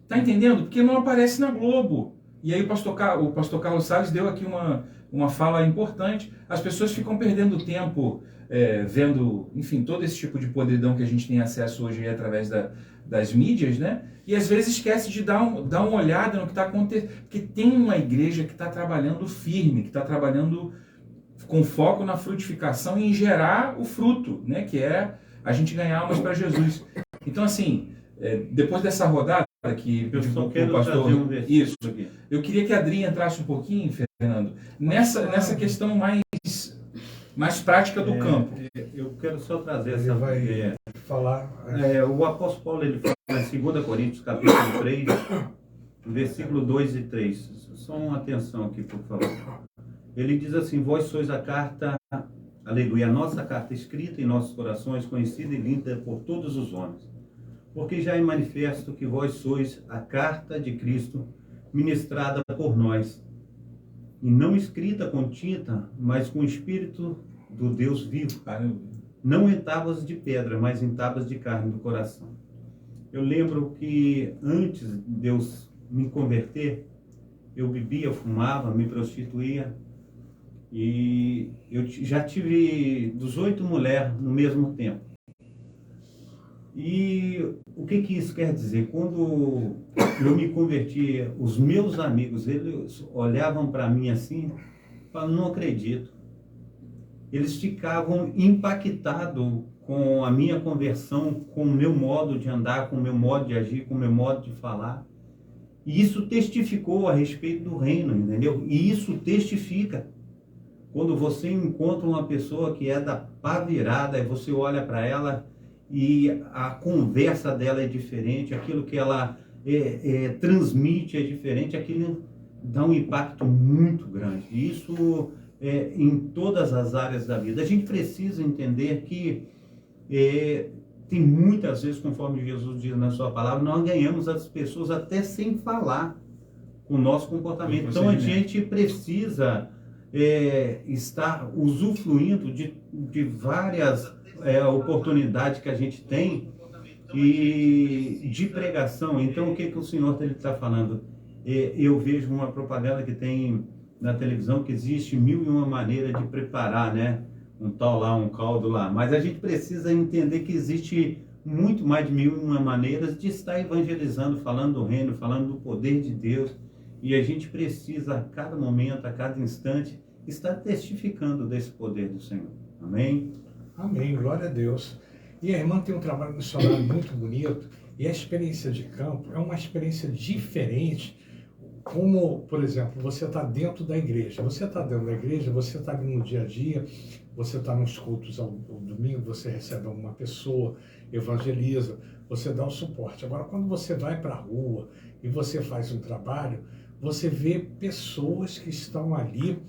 tá entendendo? Porque não aparece na Globo. E aí o pastor Carlos Salles deu aqui uma fala importante. As pessoas ficam perdendo tempo vendo, enfim, todo esse tipo de podridão que a gente tem acesso hoje através das mídias, né? E às vezes esquece de dar uma olhada no que está acontecendo, porque tem uma igreja que está trabalhando firme, que está trabalhando com foco na frutificação e em gerar o fruto, né? Que é a gente ganhar almas para Jesus. Então, assim, depois dessa rodada que Eu só o quero pastor... trazer um versículo Isso. aqui. Eu queria que a Adri entrasse um pouquinho, Fernando, nessa questão mais prática do campo. Eu quero só trazer Ele essa... vai falar... o apóstolo Paulo, ele fala em 2 Coríntios, capítulo 3, versículo 2 e 3. Só uma atenção aqui, por favor. Ele diz assim: vós sois a carta, aleluia, a nossa carta escrita em nossos corações, conhecida e lida por todos os homens. Porque já é manifesto que vós sois a carta de Cristo, ministrada por nós, e não escrita com tinta, mas com o Espírito do Deus vivo. Não em tábuas de pedra, mas em tábuas de carne do coração. Eu lembro que antes de Deus me converter, eu bebia, fumava, me prostituía, e eu já tive 18 mulheres no mesmo tempo. E o que isso quer dizer? Quando eu me converti, os meus amigos, eles olhavam para mim assim, falavam: não acredito. Eles ficavam impactados com a minha conversão, com o meu modo de andar, com o meu modo de agir, com o meu modo de falar. E isso testificou a respeito do reino, entendeu? E isso testifica. Quando você encontra uma pessoa que é da pá virada, e você olha para ela e a conversa dela é diferente, aquilo que ela transmite é diferente, aquilo dá um impacto muito grande. Isso em todas as áreas da vida. A gente precisa entender que tem muitas vezes, conforme Jesus diz na sua palavra, nós ganhamos as pessoas até sem falar com o nosso comportamento. Então a gente precisa estar usufruindo de várias oportunidades que a gente tem e de pregação. Então o que o Senhor está falando? Eu vejo uma propaganda que tem na televisão que existe 1001 maneiras de preparar, né? Um tal lá, um caldo lá. Mas a gente precisa entender que existe muito mais de 1001 maneiras de estar evangelizando, falando do reino, falando do poder de Deus. E a gente precisa, a cada momento, a cada instante, estar testificando desse poder do Senhor. Amém? Amém, glória a Deus. E a irmã tem um trabalho missionário muito bonito, e a experiência de campo é uma experiência diferente. Como, por exemplo, você está dentro da igreja. Você está dentro da igreja, você está ali no dia a dia, você está nos cultos ao domingo, você recebe alguma pessoa, evangeliza, você dá o suporte. Agora, quando você vai para a rua e você faz um trabalho, você vê pessoas que estão ali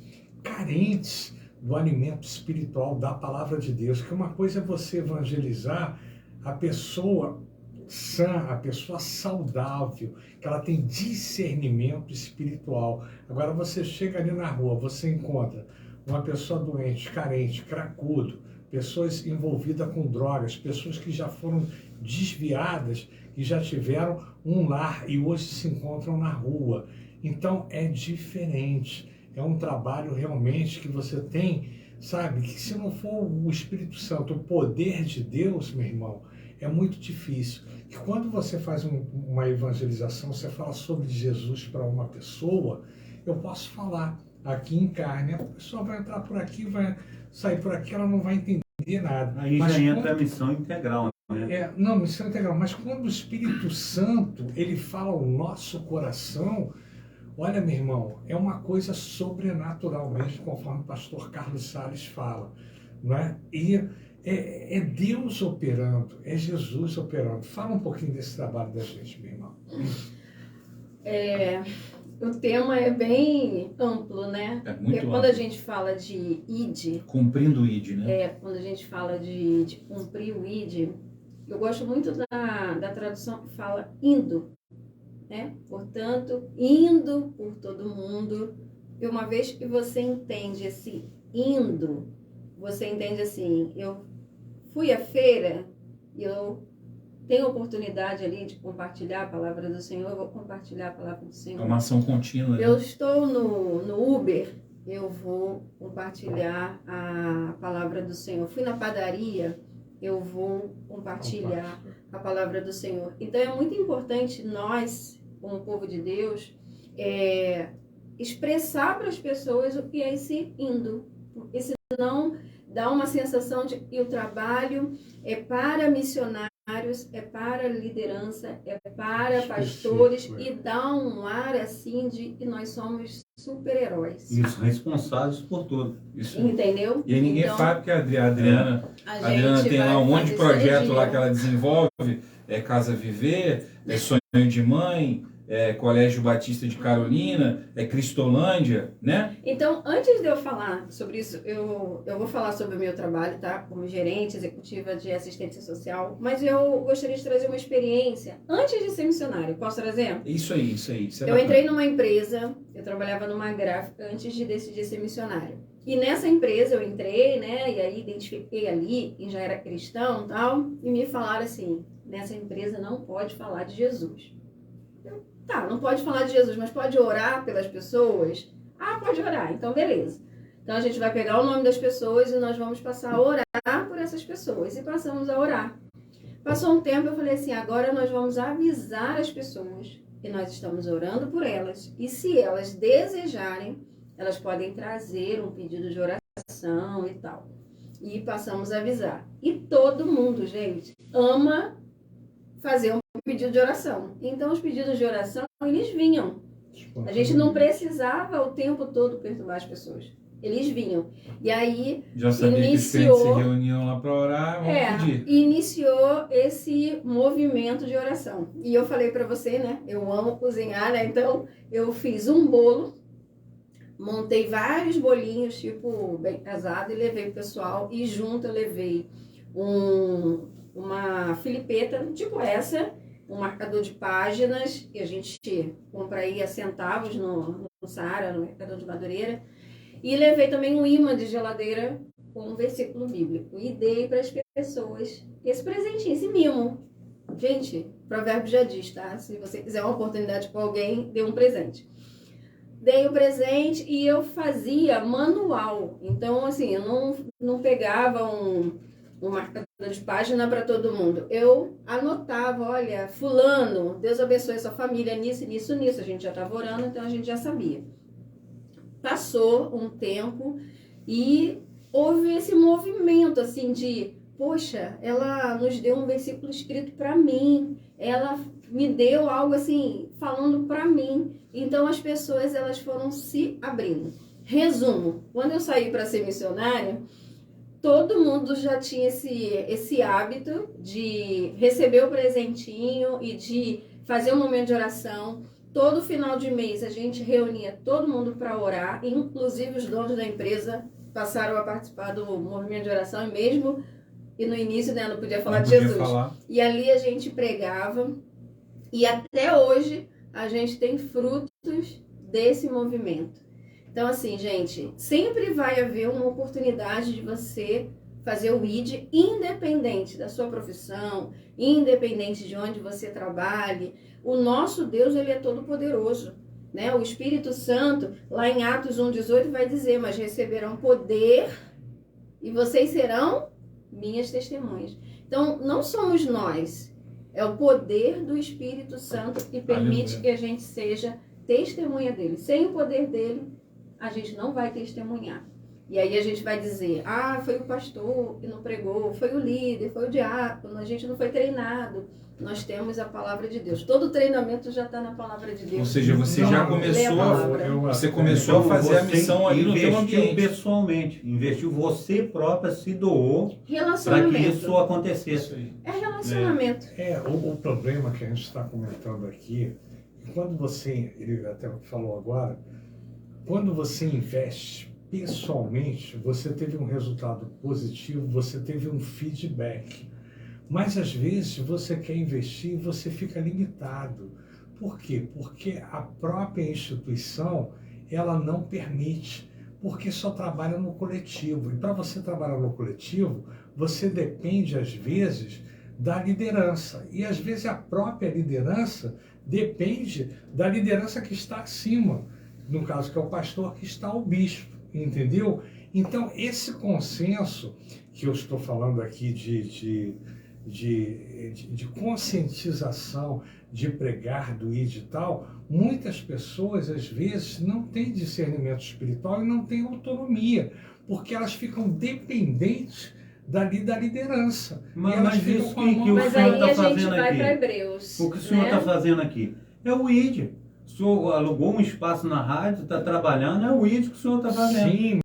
carentes do alimento espiritual, da palavra de Deus. Que uma coisa é você evangelizar a pessoa sã, a pessoa saudável, que ela tem discernimento espiritual. Agora você chega ali na rua, você encontra uma pessoa doente, carente, cracudo, pessoas envolvidas com drogas, pessoas que já foram desviadas e já tiveram um lar e hoje se encontram na rua. Então é diferente, é um trabalho realmente que você tem, sabe, que se não for o Espírito Santo, o poder de Deus, meu irmão, é muito difícil. Que quando você faz uma evangelização, você fala sobre Jesus para uma pessoa, eu posso falar aqui em carne, a pessoa vai entrar por aqui, vai sair por aqui, ela não vai entender nada. Aí mas já entra a missão integral, né? Não, missão integral, mas quando o Espírito Santo, ele fala ao nosso coração, olha, meu irmão, é uma coisa sobrenatural mesmo, conforme o pastor Carlos Salles fala, não é? E é Deus operando, é Jesus operando. Fala um pouquinho desse trabalho da gente, meu irmão. O tema é bem amplo, né? É muito Porque amplo. quando a gente fala de ID, Cumprindo o ID, né? quando a gente fala de cumprir o ID, eu gosto muito da tradução que fala indo, né? Portanto, indo por todo mundo. E uma vez que você entende esse indo, você entende assim, eu fui à feira e eu tenho oportunidade ali de compartilhar a palavra do Senhor, eu vou compartilhar a palavra do Senhor. É uma ação contínua. Né? Eu estou no Uber eu vou compartilhar a palavra do Senhor. Fui na padaria, eu vou compartilhar a palavra do Senhor. Então é muito importante nós, como povo de Deus, expressar para as pessoas o que é esse indo. Porque senão dá uma sensação de que o trabalho é para missionários, é para liderança, é para pastores, e dá um ar assim de que nós somos super-heróis. Isso, responsáveis por tudo. Isso. Entendeu? E aí ninguém Então, sabe que a Adriana tem lá um monte de projeto lá que ela desenvolve, Casa Viver, Sonho de Mãe, Colégio Batista de Carolina, Cristolândia, né? Então, antes de eu falar sobre isso, eu vou falar sobre o meu trabalho, tá? Como gerente executiva de assistência social, mas eu gostaria de trazer uma experiência antes de ser missionário. Posso trazer? Isso aí. Eu entrei numa empresa, eu trabalhava numa gráfica antes de decidir ser missionário. E nessa empresa eu entrei, né? E aí identifiquei ali, e já era cristão e tal, e me falaram assim, nessa empresa não pode falar de Jesus. Tá, não pode falar de Jesus, mas pode orar pelas pessoas? Ah, pode orar, então beleza. Então a gente vai pegar o nome das pessoas e nós vamos passar a orar por essas pessoas. E passamos a orar. Passou um tempo, eu falei assim, agora nós vamos avisar as pessoas que nós estamos orando por elas. E se elas desejarem, elas podem trazer um pedido de oração e tal. E passamos a avisar. E todo mundo, gente, ama fazer um pedido de oração. Então, os pedidos de oração, eles vinham. A gente não precisava o tempo todo perturbar as pessoas. Eles vinham. E aí, já sabia que os crentes se reuniam lá para orar, vamos pedir. Iniciou esse movimento de oração. E eu falei para você, né? Eu amo cozinhar, né? Então, eu fiz um bolo, montei vários bolinhos, tipo, bem casado, e levei pro pessoal. E junto eu levei uma filipeta, tipo essa, um marcador de páginas, que a gente compra aí a centavos no Saara, no Mercador de Madureira, e levei também um imã de geladeira com um versículo bíblico, e dei para as pessoas esse presentinho, esse mimo. Gente, o provérbio já diz, tá? Se você quiser uma oportunidade com alguém, dê um presente. Dei o presente e eu fazia manual, então assim, eu não pegava um marcador de página para todo mundo. Eu anotava, olha, fulano, Deus abençoe a sua família, nisso. A gente já estava orando, então a gente já sabia. Passou um tempo e houve esse movimento, assim, de, poxa, ela nos deu um versículo escrito para mim, ela me deu algo, assim, falando para mim. Então as pessoas, elas foram se abrindo. Resumo, quando eu saí para ser missionária, todo mundo já tinha esse hábito de receber o presentinho e de fazer um momento de oração. Todo final de mês a gente reunia todo mundo para orar, inclusive os donos da empresa passaram a participar do movimento de oração, e no início, né, não podia falar de Jesus. E ali a gente pregava, e até hoje a gente tem frutos desse movimento. Então, assim, gente, sempre vai haver uma oportunidade de você fazer o ID, independente da sua profissão, independente de onde você trabalhe. O nosso Deus, ele é todo poderoso, né? O Espírito Santo, lá em Atos 1:18, vai dizer, mas receberão poder e vocês serão minhas testemunhas. Então, não somos nós, é o poder do Espírito Santo que permite que a gente seja testemunha dele. Sem o poder dele, a gente não vai testemunhar. E aí a gente vai dizer, foi o pastor que não pregou, foi o líder, foi o diácono, a gente não foi treinado. Nós temos a palavra de Deus. Todo treinamento já está na palavra de Deus. Ou seja, você já começou a fazer a missão ali no teu ambiente. Pessoalmente, investiu, você própria se doou para que isso acontecesse. É relacionamento. O problema que a gente está comentando aqui, quando você, ele até falou agora, quando você investe pessoalmente, você teve um resultado positivo, você teve um feedback. Mas às vezes você quer investir e você fica limitado. Por quê? Porque a própria instituição, ela não permite, porque só trabalha no coletivo. E para você trabalhar no coletivo, você depende às vezes da liderança. E às vezes a própria liderança depende da liderança que está acima. No caso que é o pastor, que está o bispo. entendeu? Então, esse consenso que eu estou falando aqui de conscientização, de pregar, do id e tal, muitas pessoas, às vezes, não têm discernimento espiritual e não têm autonomia, porque elas ficam dependentes da liderança. Mas isso que o Mas senhor aí está a gente fazendo vai aqui, para Hebreus. o que o senhor está né? fazendo aqui é o ID. O senhor alugou um espaço na rádio, está trabalhando, é o ID que o senhor está fazendo. Sim,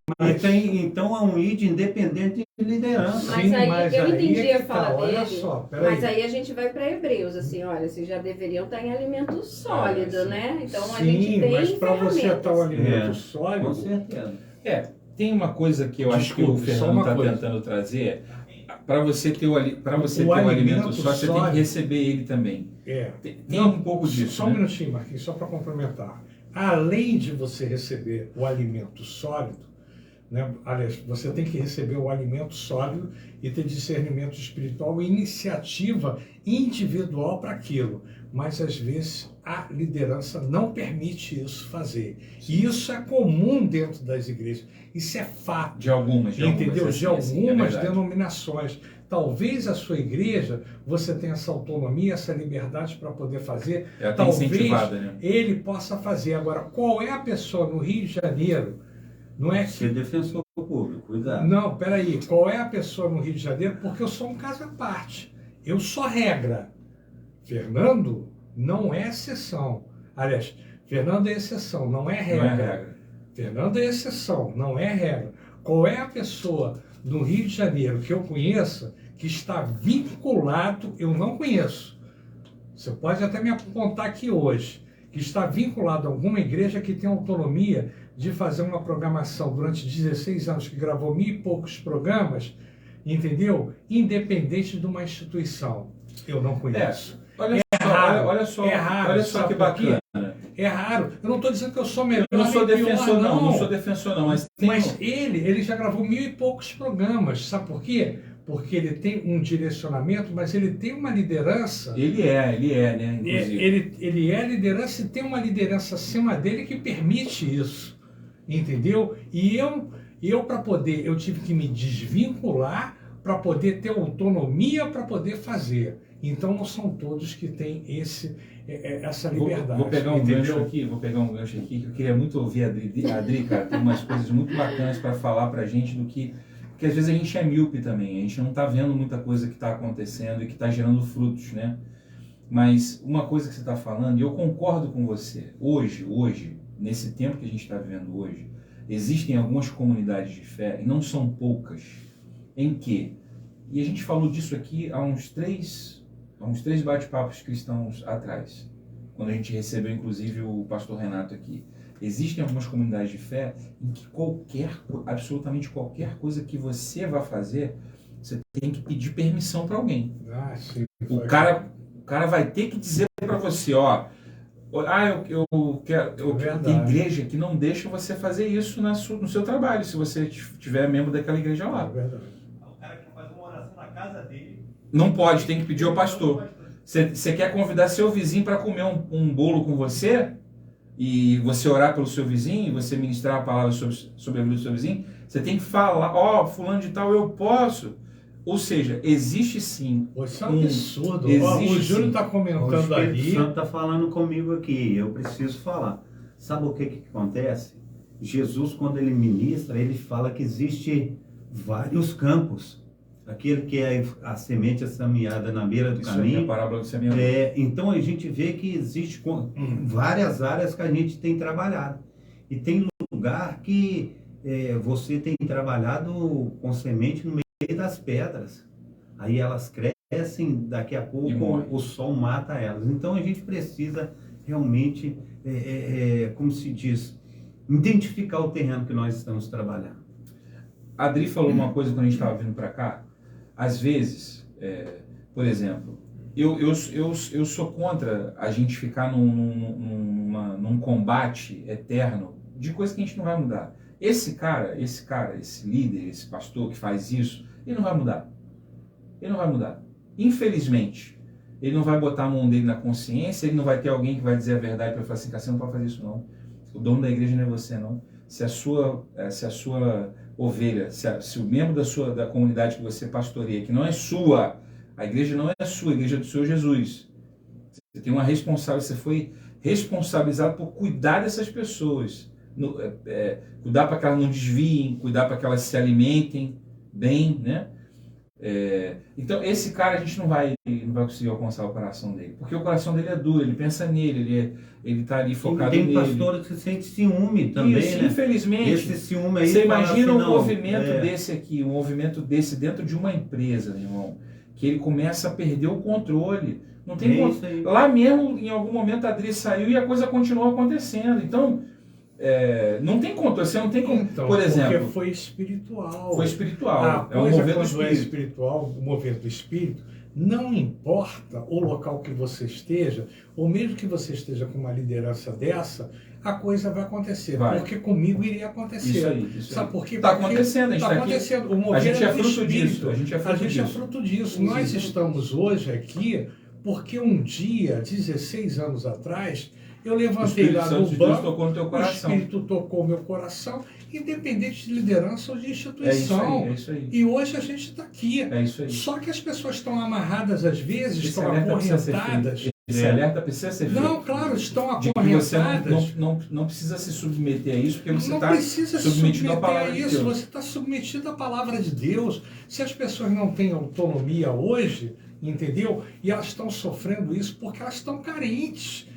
Então é um ID independente de liderança. Mas aí eu entendi é a que fala olha dele, só, peraí. mas aí a gente vai para Hebreus, assim, olha, vocês já deveriam estar em alimento sólido, sim. né? Então a Sim, gente tem mas para você estar um alimento Com sólido, certeza. Tem uma coisa que eu acho que o Desculpe, só Fernando uma está coisa. tentando trazer. Para você ter o O alimento alimento só, você tem que sólido. receber ele também. Tem um pouco disso, Só um né? minutinho, Marquinhos, só para complementar. Além de você receber o alimento sólido, né? Aliás, você tem que receber o alimento sólido e ter discernimento espiritual e iniciativa individual para aquilo. Mas, às vezes, a liderança não permite isso fazer. E isso é comum dentro das igrejas. Isso é fato. De algumas, Entendeu? assim, De assim, é algumas verdade. denominações. Talvez a sua igreja, você tenha essa autonomia, essa liberdade para poder fazer. Ela tá Talvez incentivada, né? ele possa fazer. Agora, qual é a pessoa no Rio de Janeiro? Não é que... Ser defensor público, cuidado. Não, peraí. Qual é a pessoa no Rio de Janeiro? Porque eu sou um caso à parte. Eu sou regra. Fernando não é exceção. Aliás, Fernando é exceção, não é regra. Não é regra. Fernando é exceção, não é regra. Qual é a pessoa no Rio de Janeiro que eu conheça que está vinculado, eu não conheço. Você pode até me apontar aqui hoje, que está vinculado a alguma igreja que tem autonomia de fazer uma programação durante 16 anos, que gravou 1.000 e poucos programas, entendeu? Independente de uma instituição. Eu não conheço. Olha só sabe que por quê? bacana. É raro. Eu não estou dizendo que eu sou melhor. Eu não sou nem pior, defensor, não sou defensor, não. Mas, ele já gravou 1.000 e poucos programas. Sabe por quê? Porque ele tem um direcionamento, mas ele tem uma liderança. Ele é, né? Inclusive. Ele é liderança e tem uma liderança acima dele que permite isso. Entendeu? E eu para poder, eu tive que me desvincular para poder ter autonomia para poder fazer. Então não são todos que têm essa liberdade. Vou pegar um entendeu? gancho aqui, que eu queria muito ouvir a Adri, cara, tem umas coisas muito bacanas para falar pra gente porque às vezes a gente é míope também, a gente não tá vendo muita coisa que está acontecendo e que está gerando frutos, né? Mas uma coisa que você está falando, e eu concordo com você, hoje, nesse tempo que a gente está vivendo hoje, existem algumas comunidades de fé, e não são poucas, em que, e a gente falou disso aqui há uns três bate-papos cristãos atrás, quando a gente recebeu inclusive o pastor Renato aqui. Existem algumas comunidades de fé em que absolutamente qualquer coisa que você vá fazer, você tem que pedir permissão para alguém. Sim, O cara vai ter que dizer para você, eu quero. Tem igreja que não deixa você fazer isso no seu trabalho, se você tiver membro daquela igreja lá. É verdade. O cara que faz uma oração na casa dele. Não pode, tem que pedir ao pastor. Você quer convidar seu vizinho para comer um bolo com você? E você orar pelo seu vizinho, você ministrar a palavra sobre a vida do seu vizinho? Você tem que falar, fulano de tal, eu posso. Ou seja, existe sim. Isso é um absurdo. Existe, O Júlio sim. está O comentando Espírito ali. Santo está falando comigo aqui, eu preciso falar. Sabe o que acontece? Jesus, quando ele ministra, ele fala que existe vários campos. Aquele que é a semente semeada na beira do Isso é a caminho. parábola do semeador. Então a gente vê que existe várias áreas que a gente tem trabalhado. E tem lugar que você tem trabalhado com semente no meio das pedras. Aí elas crescem, daqui a pouco o sol mata elas. Então a gente precisa realmente, como se diz, identificar o terreno que nós estamos trabalhando. A Adri falou uma coisa quando a gente estava vindo para cá. Às vezes, por exemplo, eu sou contra a gente ficar num combate eterno de coisa que a gente não vai mudar. Esse líder, esse pastor que faz isso, ele não vai mudar. Ele não vai mudar. Infelizmente, ele não vai botar a mão dele na consciência, ele não vai ter alguém que vai dizer a verdade para falar assim, cara, você não pode fazer isso não. O dono da igreja não é você não. se a sua ovelha, se o membro da comunidade que você pastoreia, que não é sua, a igreja não é sua, a igreja é do Senhor Jesus. Você tem uma responsabilidade, você foi responsabilizado por cuidar dessas pessoas, cuidar para que elas não desviem, cuidar para que elas se alimentem bem, né? Então esse cara a gente não vai conseguir alcançar o coração dele, porque o coração dele é duro, ele pensa nele, ele está ali focado nele. Tem pastores que sentem ciúme também, isso, né? Infelizmente. Esse ciúme aí, você imagina assim, um movimento desse aqui, um movimento desse dentro de uma empresa, meu irmão, que ele começa a perder o controle. Não tem lá mesmo, em algum momento a Adri saiu e a coisa continuou acontecendo. Então, não tem controle, você não tem como. Então, por exemplo, porque foi espiritual. Foi espiritual. É um movimento do espírito. espiritual, o movimento do espírito, não importa o local que você esteja, ou mesmo que você esteja com uma liderança dessa, a coisa vai acontecer. Porque comigo iria acontecer. Isso Sabe aí. por quê? Está acontecendo, Está acontecendo. Aqui, o movimento a gente é do fruto espírito. disso. A gente é fruto disso. Nós estamos hoje aqui porque um dia, 16 anos atrás, eu levantei lá no banco, tocou no teu coração. o Espírito tocou meu coração, independente de liderança ou de instituição. É isso aí. E hoje a gente está aqui. É isso aí. Só que as pessoas estão amarradas às vezes, Esse estão alerta precisa ser acorrentadas. feito. Esse alerta precisa ser feito. Não, claro, estão De que você acorrentadas. não precisa se submeter a isso, porque você Não está precisa se submetido à submeter palavra a de isso, Deus. você está submetido à palavra de Deus. Se as pessoas não têm autonomia hoje, entendeu? E elas estão sofrendo isso porque elas estão carentes.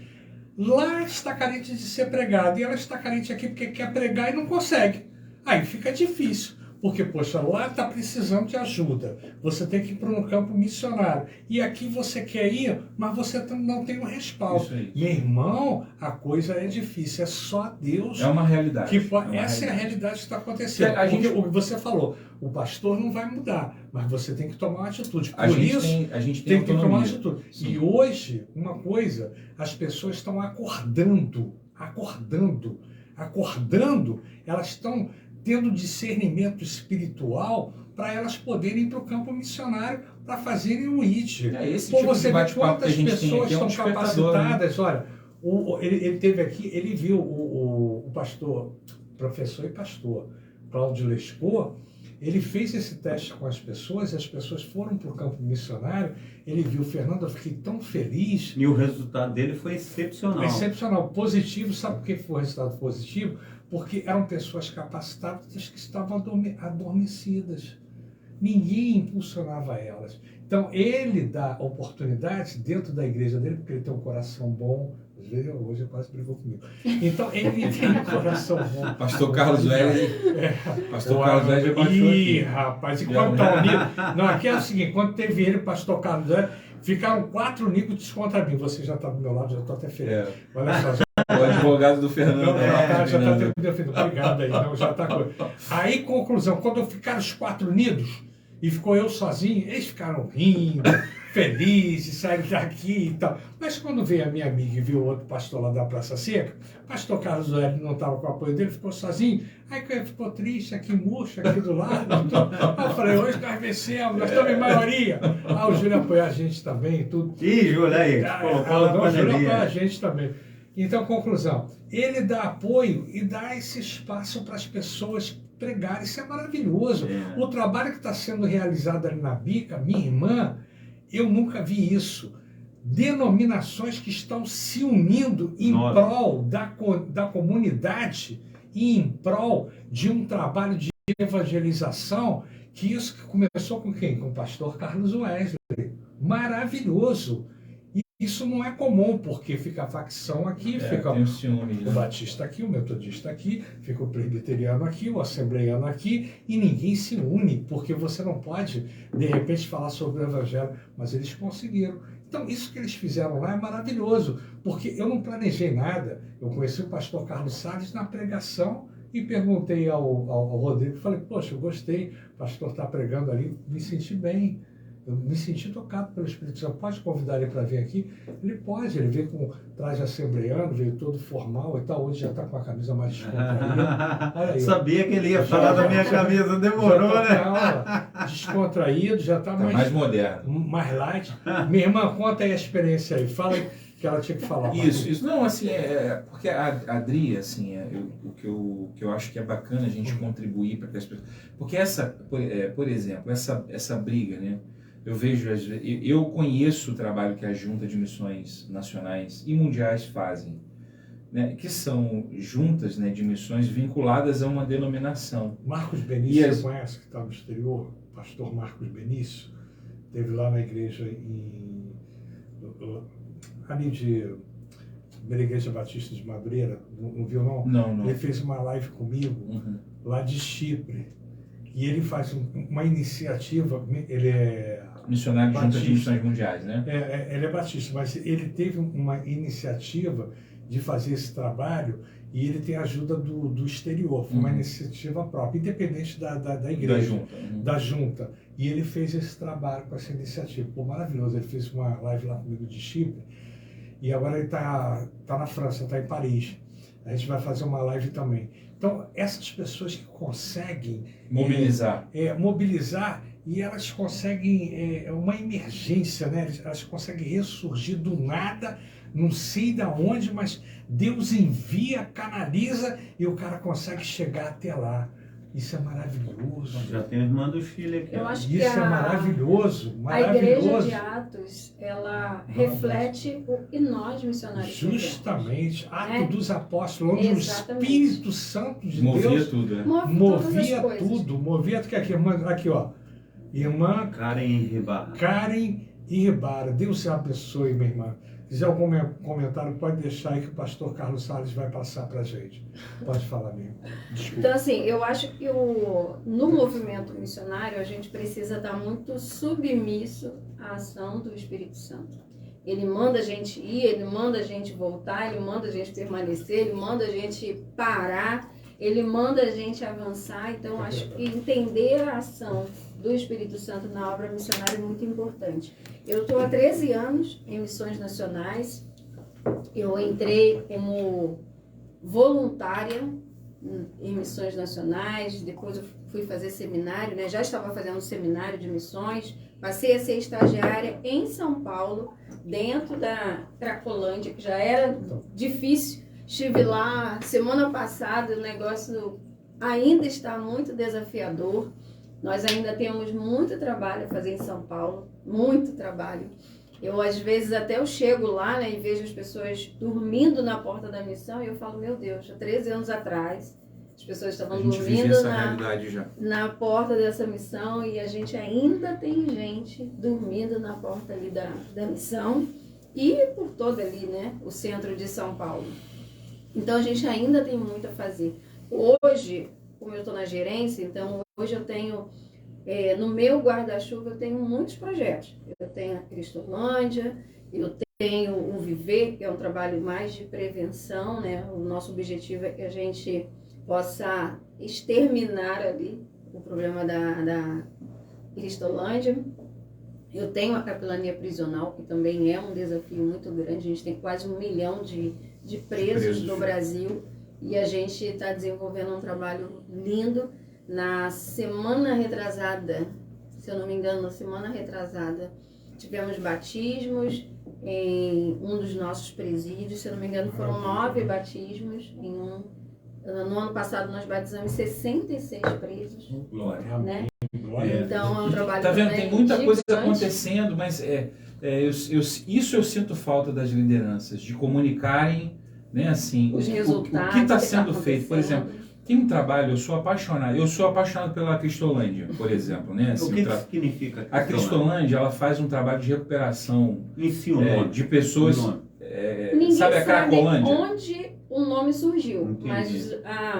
Lá está carente de ser pregado e ela está carente aqui porque quer pregar e não consegue. Aí fica difícil, porque, poxa, lá está precisando de ajuda. Você tem que ir para um campo missionário. E aqui você quer ir, mas você não tem um respaldo. Meu irmão, a coisa é difícil, é só Deus. É uma realidade. Essa é a realidade que está acontecendo. O que você falou, o pastor não vai mudar, mas você tem que tomar uma atitude. Por isso, a gente tem que tomar uma autonomia. atitude. Sim. E hoje, uma coisa, as pessoas estão acordando, elas estão tendo discernimento espiritual para elas poderem ir para o campo missionário para fazerem o IT. Esse Pô, tipo você de vê bate-papo que a quantas gente tem pessoas aqui é um estão despertador, capacitadas. Olha, ele teve aqui, ele viu o pastor, professor e pastor, Cláudio Lescot, ele fez esse teste com as pessoas foram para o campo missionário, ele viu, Fernando, eu fiquei tão feliz. E o resultado dele foi excepcional. Excepcional, positivo. Sabe por que foi o resultado positivo? Porque eram pessoas capacitadas que estavam adormecidas. Ninguém impulsionava elas. Então, ele dá oportunidades dentro da igreja dele, porque ele tem um coração bom. Às vezes, hoje quase brigou comigo. Então, ele tem um coração bom. Pastor Carlos Velho. Pastor Carlos Velho baixou aqui. Rapaz, e quando está unido... Não, aqui é o seguinte, quando teve ele, pastor Carlos Velho, ficaram 4 únicos contra mim. Você já está do meu lado, já estou até feliz. Olha só, o advogado do Fernando. Já está tendo definido. Obrigado aí. Não, já tá... Aí, conclusão, quando ficaram os 4 unidos e ficou eu sozinho, eles ficaram rindo, felizes, saíram daqui e tal. Mas quando veio a minha amiga e viu o outro pastor lá da Praça Seca, o pastor Carlos Velho não estava com o apoio dele, ficou sozinho. Aí ficou triste, aqui murcho, aqui do lado. Aí eu falei, hoje nós vencemos, nós estamos em maioria. O Júlio apoiou a gente também e tudo. Ih, Júlio aí, O Júlio apoiou a gente também. Então, conclusão, ele dá apoio e dá esse espaço para as pessoas pregarem. Isso é maravilhoso. O trabalho que está sendo realizado ali na Bica, minha irmã, eu nunca vi isso. Denominações que estão se unindo em prol da comunidade e em prol de um trabalho de evangelização, que isso começou com quem? Com o pastor Carlos Wesley. Maravilhoso. Isso não é comum, porque fica a facção aqui, fica o batista aqui, o metodista aqui, fica o presbiteriano aqui, o assembleiano aqui, e ninguém se une, porque você não pode, de repente, falar sobre o evangelho, mas eles conseguiram. Então, isso que eles fizeram lá é maravilhoso, porque eu não planejei nada. Eu conheci o pastor Carlos Salles na pregação e perguntei ao Rodrigo, falei, poxa, eu gostei, o pastor está pregando ali, me senti bem. Eu me senti tocado pelo Espírito Santo. Pode convidar ele para vir aqui? Ele pode. Ele veio com traje assembleiano, veio todo formal e tal. Hoje já está com a camisa mais descontraída. Olha aí. Sabia que ele ia falar da minha camisa, demorou, né? Descontraído, já está mais moderno. Mais light. Minha irmã, conta aí a experiência aí. Fala aí. que ela tinha que falar. Isso. Não, assim, porque a Adri, assim, o que eu acho que é bacana a gente contribuir para que as pessoas... Porque por exemplo, essa briga, né? Eu vejo, eu conheço o trabalho que a Junta de Missões Nacionais e Mundiais fazem, né? Que são juntas, né, de missões vinculadas a uma denominação. Marcos Benício, você conhece, que está no exterior? Pastor Marcos Benício, esteve lá na igreja ali da Igreja Batista de Madureira, não viu não? Não. Ele fez uma live comigo, lá de Chipre, e ele faz uma iniciativa, ele é... Missionário de Junta de Missões Mundiais, né? Ele é batista, mas ele teve uma iniciativa de fazer esse trabalho e ele tem a ajuda do exterior, foi uma iniciativa própria, independente da igreja, da junta. E ele fez esse trabalho com essa iniciativa. Pô, maravilhoso, ele fez uma live lá comigo de Chipre e agora ele está na França, está em Paris. A gente vai fazer uma live também. Então, essas pessoas que conseguem mobilizar e elas conseguem uma emergência, né? Elas conseguem ressurgir do nada, não sei de onde, mas Deus envia, canaliza e o cara consegue chegar até lá. Isso é maravilhoso. Já tem a irmã do Chile aqui. Eu acho Isso que é maravilhoso, a maravilhoso. Igreja de Atos, ela reflete o que nós missionários Justamente, fizemos, Ato dos Apóstolos, onde Exatamente. o Espírito Santo de Movia Deus tudo, né? movia tudo, movia tudo. Aqui, ó, irmã Karen Iribara, Deus te abençoe, minha irmã. Se quiser algum comentário, pode deixar aí que o pastor Carlos Salles vai passar para a gente. Pode falar mesmo. Desculpa. Então, assim, eu acho que no movimento missionário a gente precisa estar muito submisso à ação do Espírito Santo. Ele manda a gente ir, ele manda a gente voltar, ele manda a gente permanecer, ele manda a gente parar, ele manda a gente avançar. Então, acho que entender a ação do Espírito Santo na obra missionária é muito importante. Eu estou há 13 anos em missões nacionais. Eu entrei como voluntária em missões nacionais, depois eu fui fazer seminário, né? Já estava fazendo um seminário de missões, passei a ser estagiária em São Paulo, dentro da Cracolândia, que já era difícil. Estive lá semana passada, o negócio ainda está muito desafiador. Nós ainda temos muito trabalho a fazer em São Paulo, muito trabalho. Às vezes, até eu chego lá, né, e vejo as pessoas dormindo na porta da missão e eu falo, meu Deus, há 13 anos atrás, as pessoas estavam dormindo na porta dessa missão e a gente ainda tem gente dormindo na porta ali da missão e por todo ali, né, o centro de São Paulo. Então, a gente ainda tem muito a fazer. Hoje, como eu estou na gerência, então hoje eu tenho, no meu guarda-chuva, eu tenho muitos projetos. Eu tenho a Cristolândia, eu tenho o Viver, que é um trabalho mais de prevenção, né? O nosso objetivo é que a gente possa exterminar ali o problema da Cristolândia. Eu tenho a capelania prisional, que também é um desafio muito grande. A gente tem quase 1 milhão de presos no Brasil. E a gente está desenvolvendo um trabalho lindo. Na semana retrasada, se eu não me engano, tivemos batismos em um dos nossos presídios. Se eu não me engano, foram 9 batismos. No ano passado, nós batizamos 66 presos. Glória. Né? Então, é um trabalho tá vendo? Tem muita gigante. coisa acontecendo, mas isso eu sinto falta das lideranças, de comunicarem, né, assim, Os o resultados que está sendo feito. Por exemplo, tem um trabalho, eu sou apaixonado pela Cristolândia, por exemplo, né? Assim, o que significa a Cristolândia, ela faz um trabalho de recuperação de pessoas, sabe a Cracolândia? Onde o nome surgiu. Entendi. Mas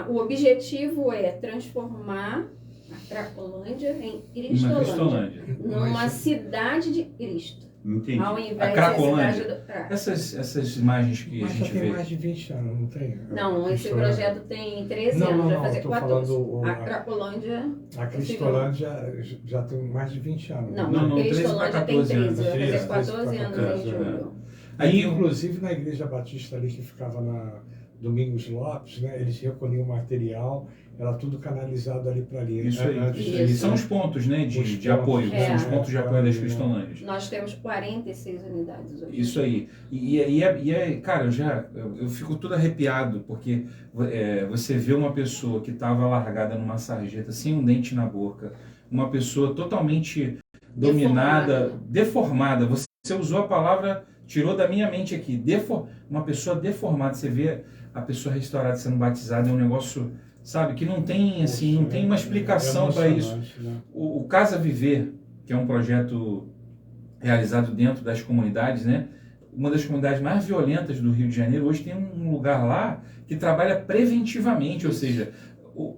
o objetivo é transformar a Cracolândia em Cristolândia, numa cidade de Cristo. Entendi. Ao invés A Cracolândia. de ser cidade do... Essas imagens que Mas a já gente tem vê. mais de 20 anos, não tem? Não, esse projeto tem 13 anos, vai fazer 14. A Cracolândia... A Cristolândia já tem mais de 20 anos. Não, a Cristolândia tem 13, vai fazer 13 14 anos em julho. Aí, inclusive, na Igreja Batista ali que ficava Domingos Lopes, né? Eles recolhiam material, era tudo canalizado ali para ali. Isso aí. Antes E são os pontos, né, de apoio. São os pontos de apoio das Cristolândias. Nós temos 46 unidades hoje. Isso aí. Cara, eu fico todo arrepiado, porque você vê uma pessoa que estava largada numa sarjeta, sem um dente na boca, uma pessoa totalmente dominada, deformada. Você usou a palavra, tirou da minha mente aqui, uma pessoa deformada. Você vê a pessoa restaurada sendo batizada, é um negócio, sabe, que não tem, assim, não tem uma explicação para isso. Né? O Casa Viver, que é um projeto realizado dentro das comunidades, né? Uma das comunidades mais violentas do Rio de Janeiro, hoje tem um lugar lá que trabalha preventivamente, ou seja,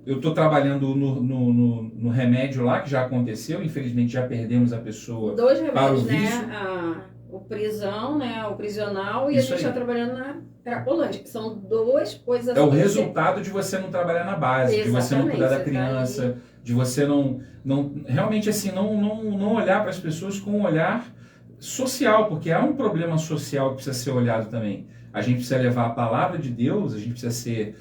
eu estou trabalhando no remédio lá, que já aconteceu, infelizmente já perdemos a pessoa 2 para o remédios, vício. né? O prisão, né? O prisional, e Isso a gente está aí. trabalhando na Cracolândia, que são 2 coisas. É o assim, resultado de você não trabalhar na base, de você não Exatamente, cuidar da você tá criança, de você não realmente assim, não olhar para as pessoas com um olhar social, porque há um problema social que precisa ser olhado também. A gente precisa levar a palavra de Deus, a gente precisa ser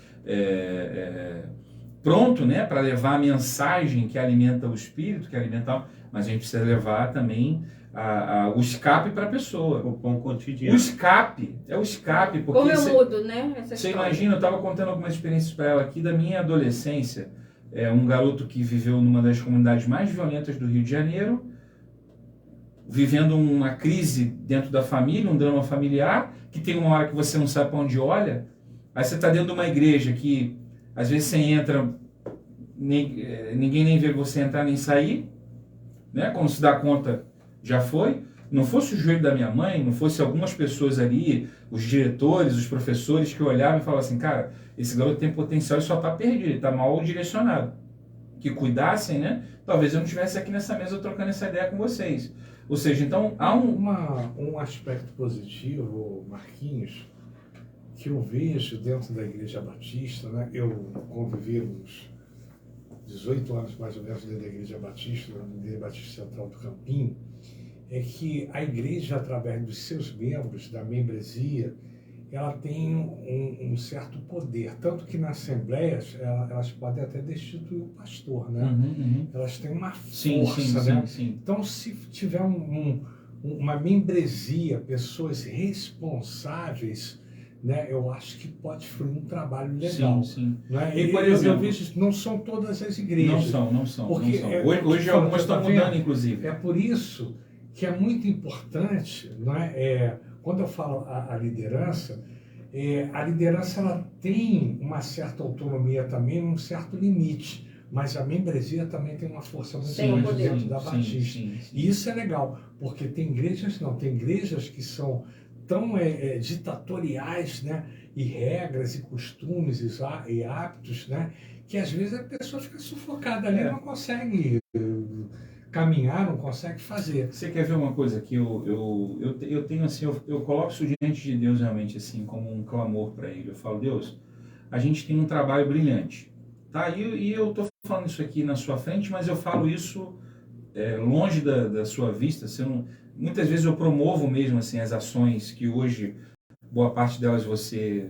pronto, né, para levar a mensagem que alimenta o espírito, que alimenta, mas a gente precisa levar também o escape para a pessoa. O pão O cotidiano. escape, é o escape, porque Como eu mudo, né? Essa você história. imagina, eu estava contando algumas experiências para ela aqui da minha adolescência. Um garoto que viveu numa das comunidades mais violentas do Rio de Janeiro, vivendo uma crise dentro da família, um drama familiar, que tem uma hora que você não sabe para onde olha. Aí você está dentro de uma igreja que, às vezes, você entra, ninguém nem vê você entrar nem sair, né? Quando se dá conta, já foi. Não fosse o joelho da minha mãe, não fosse algumas pessoas ali, os diretores, os professores que olhavam e falavam assim, cara, esse garoto tem potencial e só está perdido, ele está mal direcionado. Que cuidassem, né? Talvez eu não estivesse aqui nessa mesa trocando essa ideia com vocês. Ou seja, então há um aspecto positivo, Marquinhos, que eu vejo dentro da Igreja Batista, né? Eu convivi uns 18 anos mais ou menos dentro da Igreja Batista, na Igreja Batista Central do Campinho, é que a igreja, através dos seus membros, da membresia, ela tem um certo poder, tanto que nas assembleias elas podem até destituir o pastor, né? Elas têm uma força, né? Sim. Então, se tiver uma membresia, pessoas responsáveis, né, eu acho que pode fluir um trabalho legal. Sim. Né? E, por eu exemplo, vejo isso, não são todas as igrejas. Não são. Porque Hoje algumas estão mudando, inclusive. É por isso que é muito importante, né? Quando eu falo a liderança ela tem uma certa autonomia também, um certo limite, mas a membresia também tem uma força muito grande dentro da Batista. E isso é legal, porque tem igrejas que são tão ditatoriais, né? E regras, e costumes, e hábitos, né? Que às vezes a pessoa fica sufocada ali, não consegue caminhar, não consegue fazer. Você quer ver uma coisa que eu tenho assim, eu coloco isso diante de Deus realmente assim, como um clamor para Ele. Eu falo, Deus, a gente tem um trabalho brilhante, tá? E eu estou falando isso aqui na sua frente, mas eu falo isso longe da sua vista. Muitas vezes eu promovo mesmo assim as ações que hoje, boa parte delas você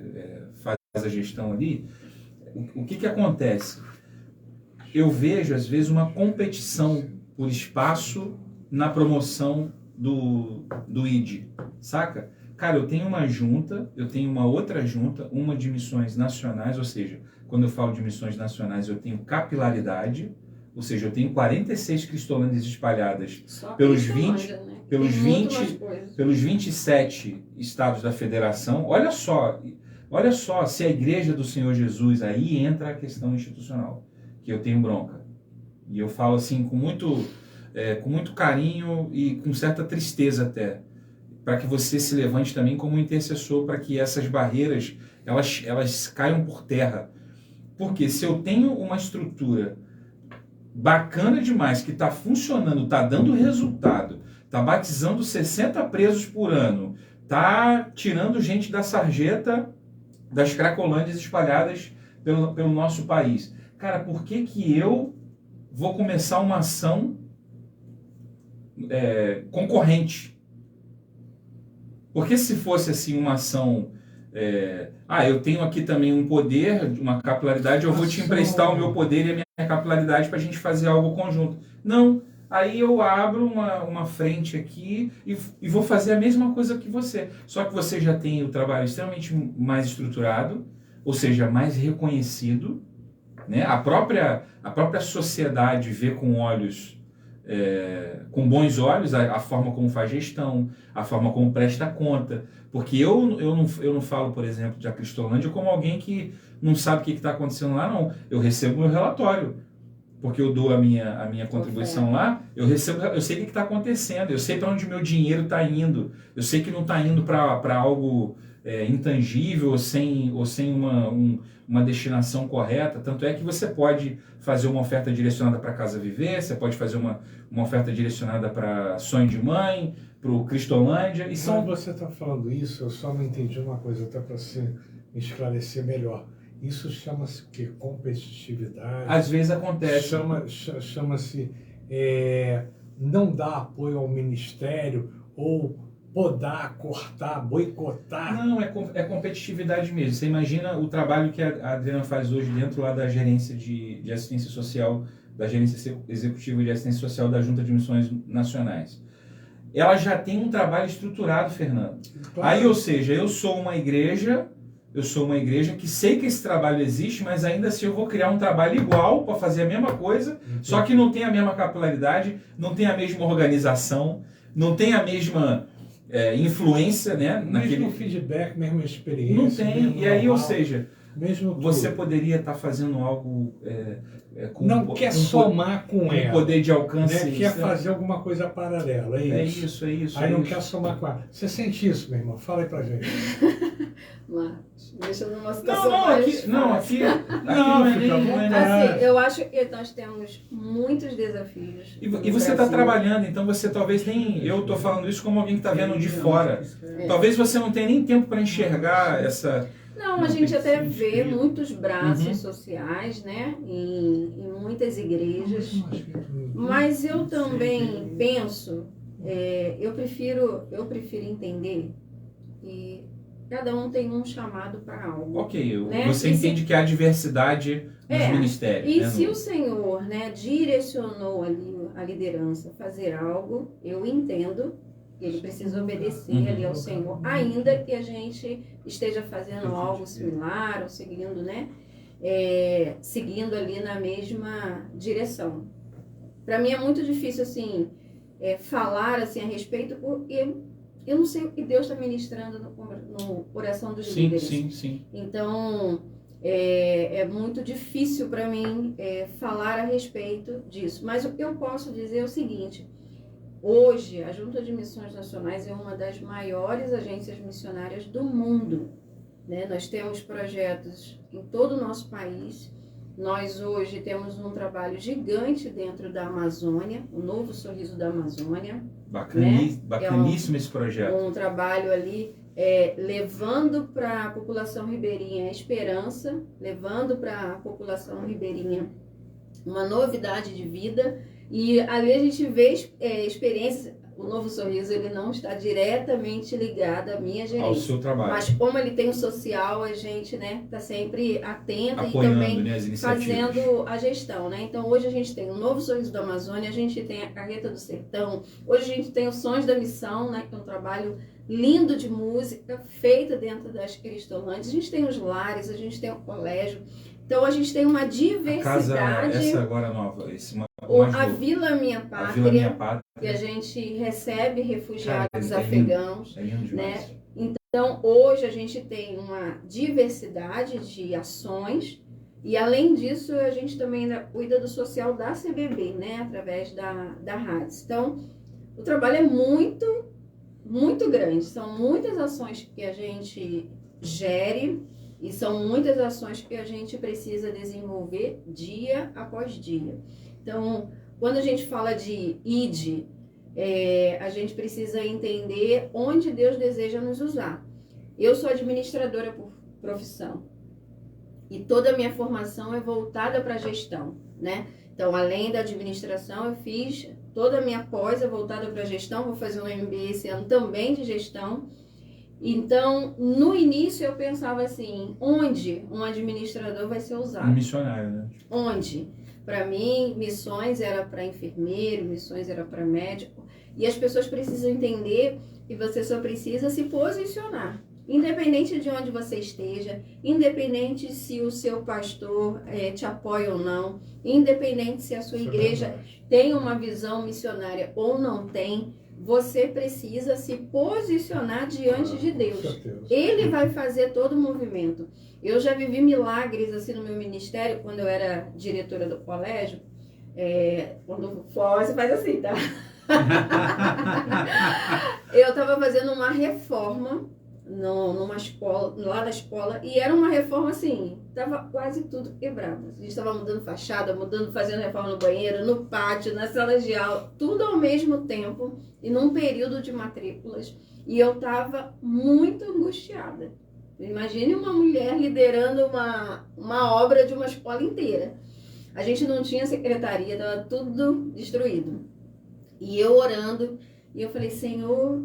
faz a gestão ali. O que acontece? Eu vejo às vezes uma competição por espaço na promoção do ID, saca? Cara, eu tenho uma junta, eu tenho uma outra junta, uma de missões nacionais, ou seja, quando eu falo de missões nacionais, eu tenho capilaridade, ou seja, eu tenho 46 cristolândias espalhadas pelos 27 estados da federação. Olha só, se a Igreja do Senhor Jesus, aí entra a questão institucional, que eu tenho bronca. E eu falo assim com muito carinho e com certa tristeza até, para que você se levante também como intercessor, para que essas barreiras elas caiam por terra. Porque se eu tenho uma estrutura bacana demais, que está funcionando, está dando resultado, está batizando 60 presos por ano, está tirando gente da sarjeta, das cracolândias espalhadas pelo nosso país. Cara, por que eu vou começar uma ação concorrente? Porque se fosse assim uma ação eu tenho aqui também um poder, uma capilaridade, eu vou te emprestar o meu poder e a minha capilaridade para a gente fazer algo conjunto. Não, aí eu abro uma frente aqui e vou fazer a mesma coisa que você. Só que você já tem o trabalho extremamente mais estruturado, ou seja, mais reconhecido, né? A própria sociedade vê com olhos, com bons olhos a forma como faz gestão, a forma como presta conta. Porque eu não falo, por exemplo, de Cristolândia como alguém que não sabe o que está acontecendo lá, não. Eu recebo meu relatório, porque eu dou a minha contribuição lá, eu sei o que está acontecendo, eu sei para onde o meu dinheiro está indo, eu sei que não está indo para algo intangível ou sem uma destinação correta. Tanto é que você pode fazer uma oferta direcionada para Casa Viver, você pode fazer uma oferta direcionada para Sonho de Mãe, para o Cristolândia. E Quando você está falando isso, eu só não entendi uma coisa, até para se esclarecer melhor. Isso chama-se que competitividade? Às vezes acontece. Chama-se não dar apoio ao ministério ou podar, cortar, boicotar. Não, é competitividade mesmo. Você imagina o trabalho que a Adriana faz hoje dentro lá da gerência de assistência social, da gerência executiva de assistência social da Junta de Missões Nacionais. Ela já tem um trabalho estruturado, Fernando. Claro. Aí, ou seja, eu sou uma igreja que sei que esse trabalho existe, mas ainda assim eu vou criar um trabalho igual para fazer a mesma coisa, só que não tem a mesma capilaridade, não tem a mesma organização, não tem a mesma influência, né? Mesmo feedback, mesma experiência. Não tem, e aí, ou seja, mesmo você poderia estar fazendo algo com não quer somar com ela, poder de alcance, né? Quer fazer alguma coisa paralela, é isso. É isso. Aí não quer somar com ela. Você sente isso, meu irmão? Fala aí pra gente. Marcos, deixa numa situação mais aqui eu acho que nós temos muitos desafios. E você está trabalhando, então você talvez nem... Eu estou falando isso como alguém que está vendo de fora. Talvez você não tenha nem tempo para enxergar essa... Não, a gente até vê muitos braços sociais, né, em muitas igrejas, mas eu também penso, eu prefiro entender que cada um tem um chamado para algo. Ok, né? Você entende que há diversidade nos ministérios. E né? se o Senhor, né, direcionou ali a liderança a fazer algo, eu entendo que ele precisa obedecer ali ao Senhor, ainda que a gente esteja fazendo algo similar ou seguindo, né, seguindo ali na mesma direção. Para mim é muito difícil assim falar assim a respeito, porque eu não sei o que Deus está ministrando no coração dos líderes. Sim. Então é muito difícil para mim falar a respeito disso. Mas o que eu posso dizer é o seguinte: hoje, a Junta de Missões Nacionais é uma das maiores agências missionárias do mundo, né? Nós temos projetos em todo o nosso país. Nós hoje temos um trabalho gigante dentro da Amazônia, o Novo Sorriso da Amazônia. Bacaníssimo esse projeto. Um trabalho ali levando para a população ribeirinha a esperança, levando para a população ribeirinha uma novidade de vida. E ali a gente vê experiências. O Novo Sorriso, ele não está diretamente ligado à minha gerência. Ao seu trabalho. Mas como ele tem o social, a gente está sempre atenta apoiando, e também né, as iniciativas. fazendo a gestão. Né? Então hoje a gente tem o Novo Sorriso da Amazônia, a gente tem a Carreta do Sertão, hoje a gente tem o Sons da Missão, né, que é um trabalho lindo de música, feito dentro das Cristolândias. A gente tem os lares, a gente tem o colégio. Então a gente tem uma diversidade. A casa, essa agora nova, a Vila Minha Pátria, que a gente recebe refugiados afegãos. Né? Então hoje a gente tem uma diversidade de ações e além disso a gente também ainda cuida do social da CBB, né? Através da RADS. Então o trabalho é muito grande, são muitas ações que a gente gere e são muitas ações que a gente precisa desenvolver dia após dia. Então, quando a gente fala de ID, a gente precisa entender onde Deus deseja nos usar. Eu sou administradora por profissão e toda a minha formação é voltada para a gestão, né? Então, além da administração, eu fiz toda a minha pós é voltada para a gestão, vou fazer um MBA esse ano também de gestão. Então, no início eu pensava assim, onde um administrador vai ser usado? Um missionário, né? Onde? Para mim, missões era para enfermeiro, missões era para médico. E as pessoas precisam entender que você só precisa se posicionar. Independente de onde você esteja, independente se o seu pastor te apoia ou não, independente se a sua igreja tem uma visão missionária ou não tem, você precisa se posicionar diante de Deus. Ele vai fazer todo o movimento. Eu já vivi milagres assim no meu ministério, quando eu era diretora do colégio. Quando for, você faz assim, tá? Eu estava fazendo uma reforma numa escola, lá na escola, e era uma reforma assim, tava quase tudo quebrado. A gente estava mudando fachada, fazendo reforma no banheiro, no pátio, nas salas de aula, tudo ao mesmo tempo e num período de matrículas. E eu estava muito angustiada. Imagine uma mulher liderando uma obra de uma escola inteira. A gente não tinha secretaria, estava tudo destruído. E eu orando, e eu falei, Senhor,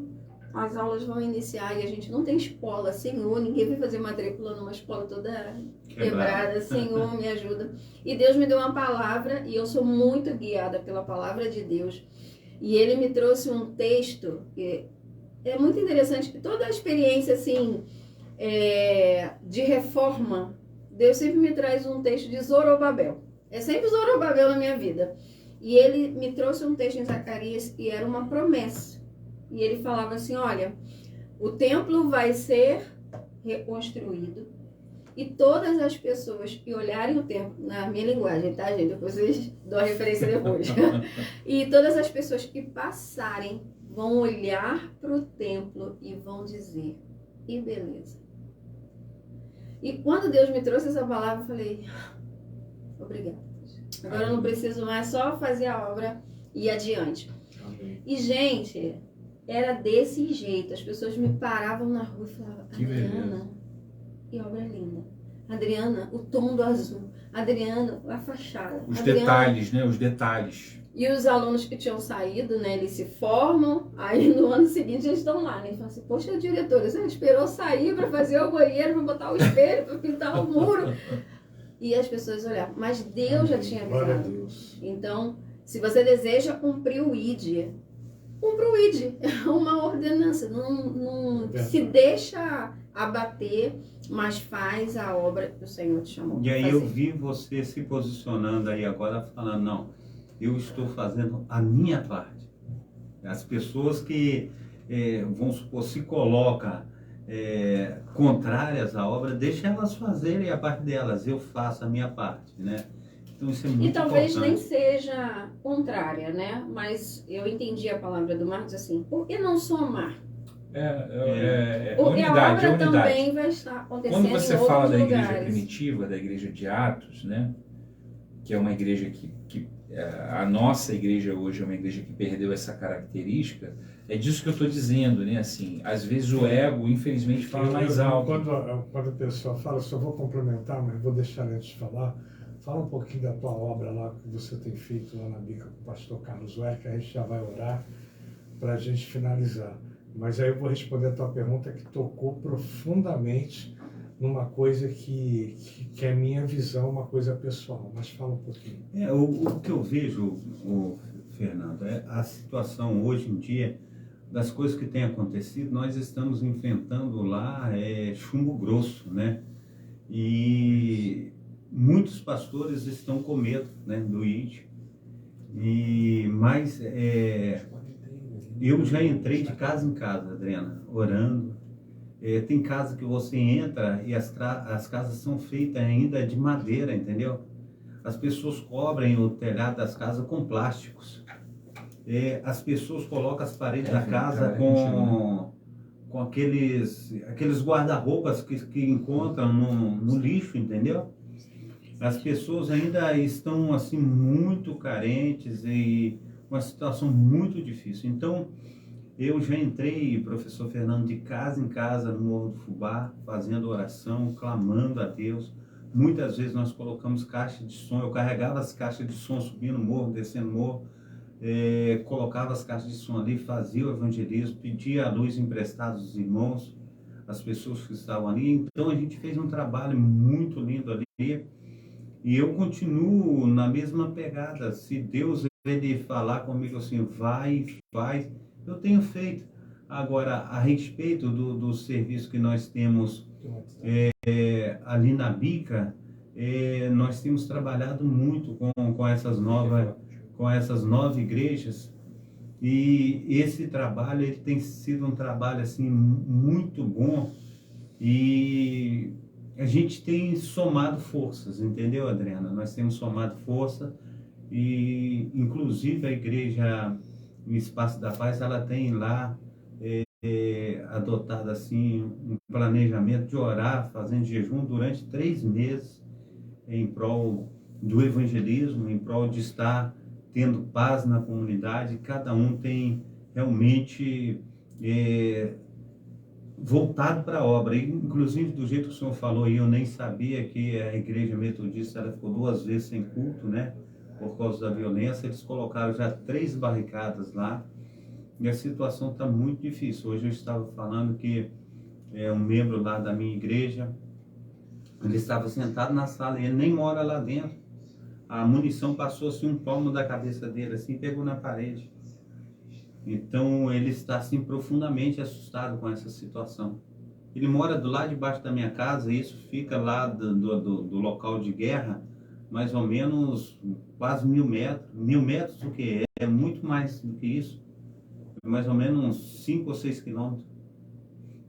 as aulas vão iniciar e a gente não tem escola, Senhor, ninguém vai fazer matrícula numa escola toda quebrada, Senhor, me ajuda. E Deus me deu uma palavra, e eu sou muito guiada pela palavra de Deus. E Ele me trouxe um texto, que é muito interessante, que toda a experiência, assim, de reforma, Deus sempre me traz um texto de Zorobabel. É sempre Zorobabel na minha vida. E Ele me trouxe um texto em Zacarias, e era uma promessa. E ele falava assim, olha, o templo vai ser reconstruído e todas as pessoas que olharem o templo, na minha linguagem, tá, gente? Depois vocês dão a referência depois. E todas as pessoas que passarem vão olhar para o templo e vão dizer, que beleza. E quando Deus me trouxe essa palavra, eu falei, obrigada. Agora eu não preciso mais só fazer a obra e ir adiante. Amém. E, gente, era desse jeito. As pessoas me paravam na rua e falavam, Adriana, que obra linda. Adriana, o tom do azul. Adriana, a fachada. Os Adriana... detalhes, né? Os detalhes. E os alunos que tinham saído, né? Eles se formam, aí no ano seguinte eles estão lá, né? Eles falam assim, poxa, diretora, você esperou sair para fazer o banheiro, para botar o espelho, para pintar o muro. E as pessoas olhavam, mas Deus já tinha avisado. Então, se você deseja cumprir o ID, cumpra o ID. É uma ordenança. Não se deixa abater, mas faz a obra que o Senhor te chamou. E aí eu vi você se posicionando aí agora, falando, não, eu estou fazendo a minha parte. As pessoas que, vamos supor, se colocam contrárias à obra, deixa elas fazerem a parte delas, eu faço a minha parte, né? Então isso é muito importante. E talvez nem seja contrária, né? Mas eu entendi a palavra do Marcos assim, por que não somar? Porque unidade, a obra também vai estar acontecendo. Quando você em fala outros da igreja lugares. primitiva, da igreja de Atos, né? Que é uma igreja que a nossa igreja hoje é uma igreja que perdeu essa característica, é disso que eu estou dizendo, né? Assim, às vezes o ego, infelizmente, fala mais alto. Quando a pessoa fala, só vou complementar, mas vou deixar antes de falar, fala um pouquinho da tua obra lá, que você tem feito lá na Bica com o pastor Carlos Uer, que a gente já vai orar para a gente finalizar. Mas aí eu vou responder a tua pergunta, que tocou profundamente numa coisa que é minha visão, uma coisa pessoal. Mas fala um pouquinho. O que eu vejo, Fernando, é a situação hoje em dia, das coisas que têm acontecido, nós estamos enfrentando lá chumbo grosso, né? E muitos pastores estão com medo, né, do ID. Mas eu já entrei de casa em casa, Adriana, orando. Tem casa que você entra e as casas são feitas ainda de madeira, entendeu? As pessoas cobrem o telhado das casas com plásticos. As pessoas colocam as paredes da casa com aqueles guarda-roupas que encontram no lixo, entendeu? As pessoas ainda estão assim muito carentes e uma situação muito difícil. Então, eu já entrei, professor Fernando, de casa em casa no Morro do Fubá, fazendo oração, clamando a Deus. Muitas vezes nós colocamos caixas de som, eu carregava as caixas de som subindo o morro, descendo o morro, colocava as caixas de som ali, fazia o evangelismo, pedia a luz emprestada dos irmãos. as pessoas que estavam ali. Então a gente fez um trabalho muito lindo ali e eu continuo na mesma pegada. Se Deus ele falar comigo assim, vai, faz, eu tenho feito. Agora, a respeito do serviço que nós temos ali na Bica, nós temos trabalhado muito com essas nove igrejas, e esse trabalho ele tem sido um trabalho assim muito bom, e a gente tem somado forças, entendeu, Adriana? Nós temos somado força, e inclusive a igreja no Espaço da Paz, ela tem lá adotado assim um planejamento de orar, fazendo jejum durante 3 meses em prol do evangelismo, em prol de estar tendo paz na comunidade. Cada um tem realmente voltado para a obra. E, inclusive, do jeito que o senhor falou aí, eu nem sabia que a igreja metodista ela ficou 2 vezes sem culto, né? Por causa da violência. Eles colocaram já 3 barricadas lá. E a situação está muito difícil. Hoje eu estava falando que um membro lá da minha igreja, ele estava sentado na sala e ele nem mora lá dentro. A munição passou assim um palmo da cabeça dele, assim, e pegou na parede. Então ele está assim profundamente assustado com essa situação. Ele mora do lado de baixo da minha casa, e isso fica lá do local de guerra, mais ou menos quase 1.000 metros. 1.000 metros o que? É muito mais do que isso. Mais ou menos uns 5 ou 6 quilômetros.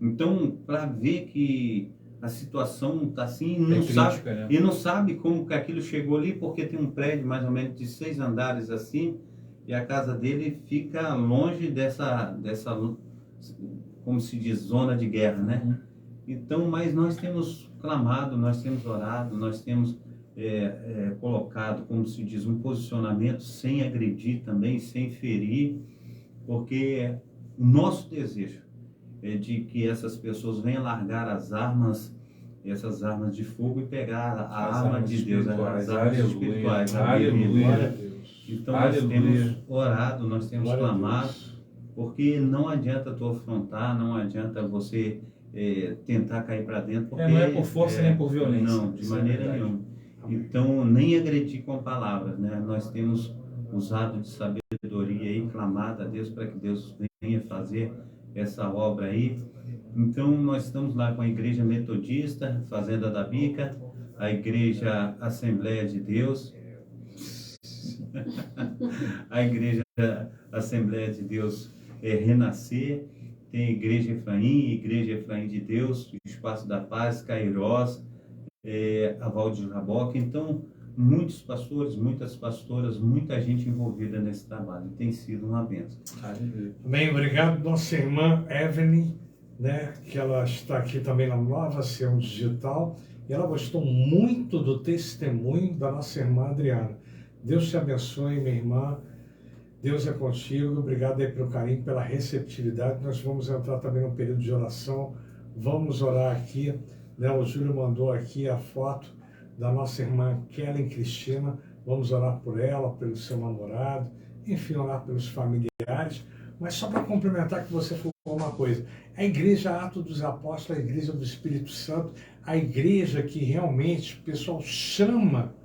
Então, para ver que a situação está assim, crítica, né? E não sabe como que aquilo chegou ali, porque tem um prédio mais ou menos de 6 andares assim, e a casa dele fica longe dessa como se diz, zona de guerra, né? Então, mas nós temos clamado, nós temos orado, nós temos colocado, como se diz, um posicionamento sem agredir também, sem ferir, porque o nosso desejo é de que essas pessoas venham largar as armas, essas armas de fogo, e pegar a arma de Deus, as armas espirituais. Aleluia. Então nós temos orado, nós temos clamado, porque não adianta tu afrontar, não adianta você tentar cair para dentro, porque não é por força nem por violência. Não, de maneira nenhuma. Então, nem agredir com palavras, né? Nós temos usado de sabedoria e clamado a Deus para que Deus venha fazer essa obra aí. Então, nós estamos lá com a Igreja Metodista, Fazenda da Bica, a Igreja Assembleia de Deus, a Igreja Assembleia de Deus Renascer, tem a Igreja Efraim de Deus, Espaço da Paz, Cairós, a Val de Jaboca. Então, muitos pastores, muitas pastoras, muita gente envolvida nesse trabalho. Tem sido uma bênção. Bem, obrigado, nossa irmã Evelyn, né, que ela está aqui também na Nova Sião Digital, e ela gostou muito do testemunho da nossa irmã Adriana. Deus te abençoe, minha irmã. Deus é contigo. Obrigado aí pelo carinho, pela receptividade. Nós vamos entrar também num período de oração. Vamos orar aqui, né? O Júlio mandou aqui a foto da nossa irmã Kellen Cristina. Vamos orar por ela, pelo seu namorado, enfim, orar pelos familiares. Mas só para complementar que você falou uma coisa, a igreja Atos dos Apóstolos, a igreja do Espírito Santo, a igreja que realmente o pessoal chama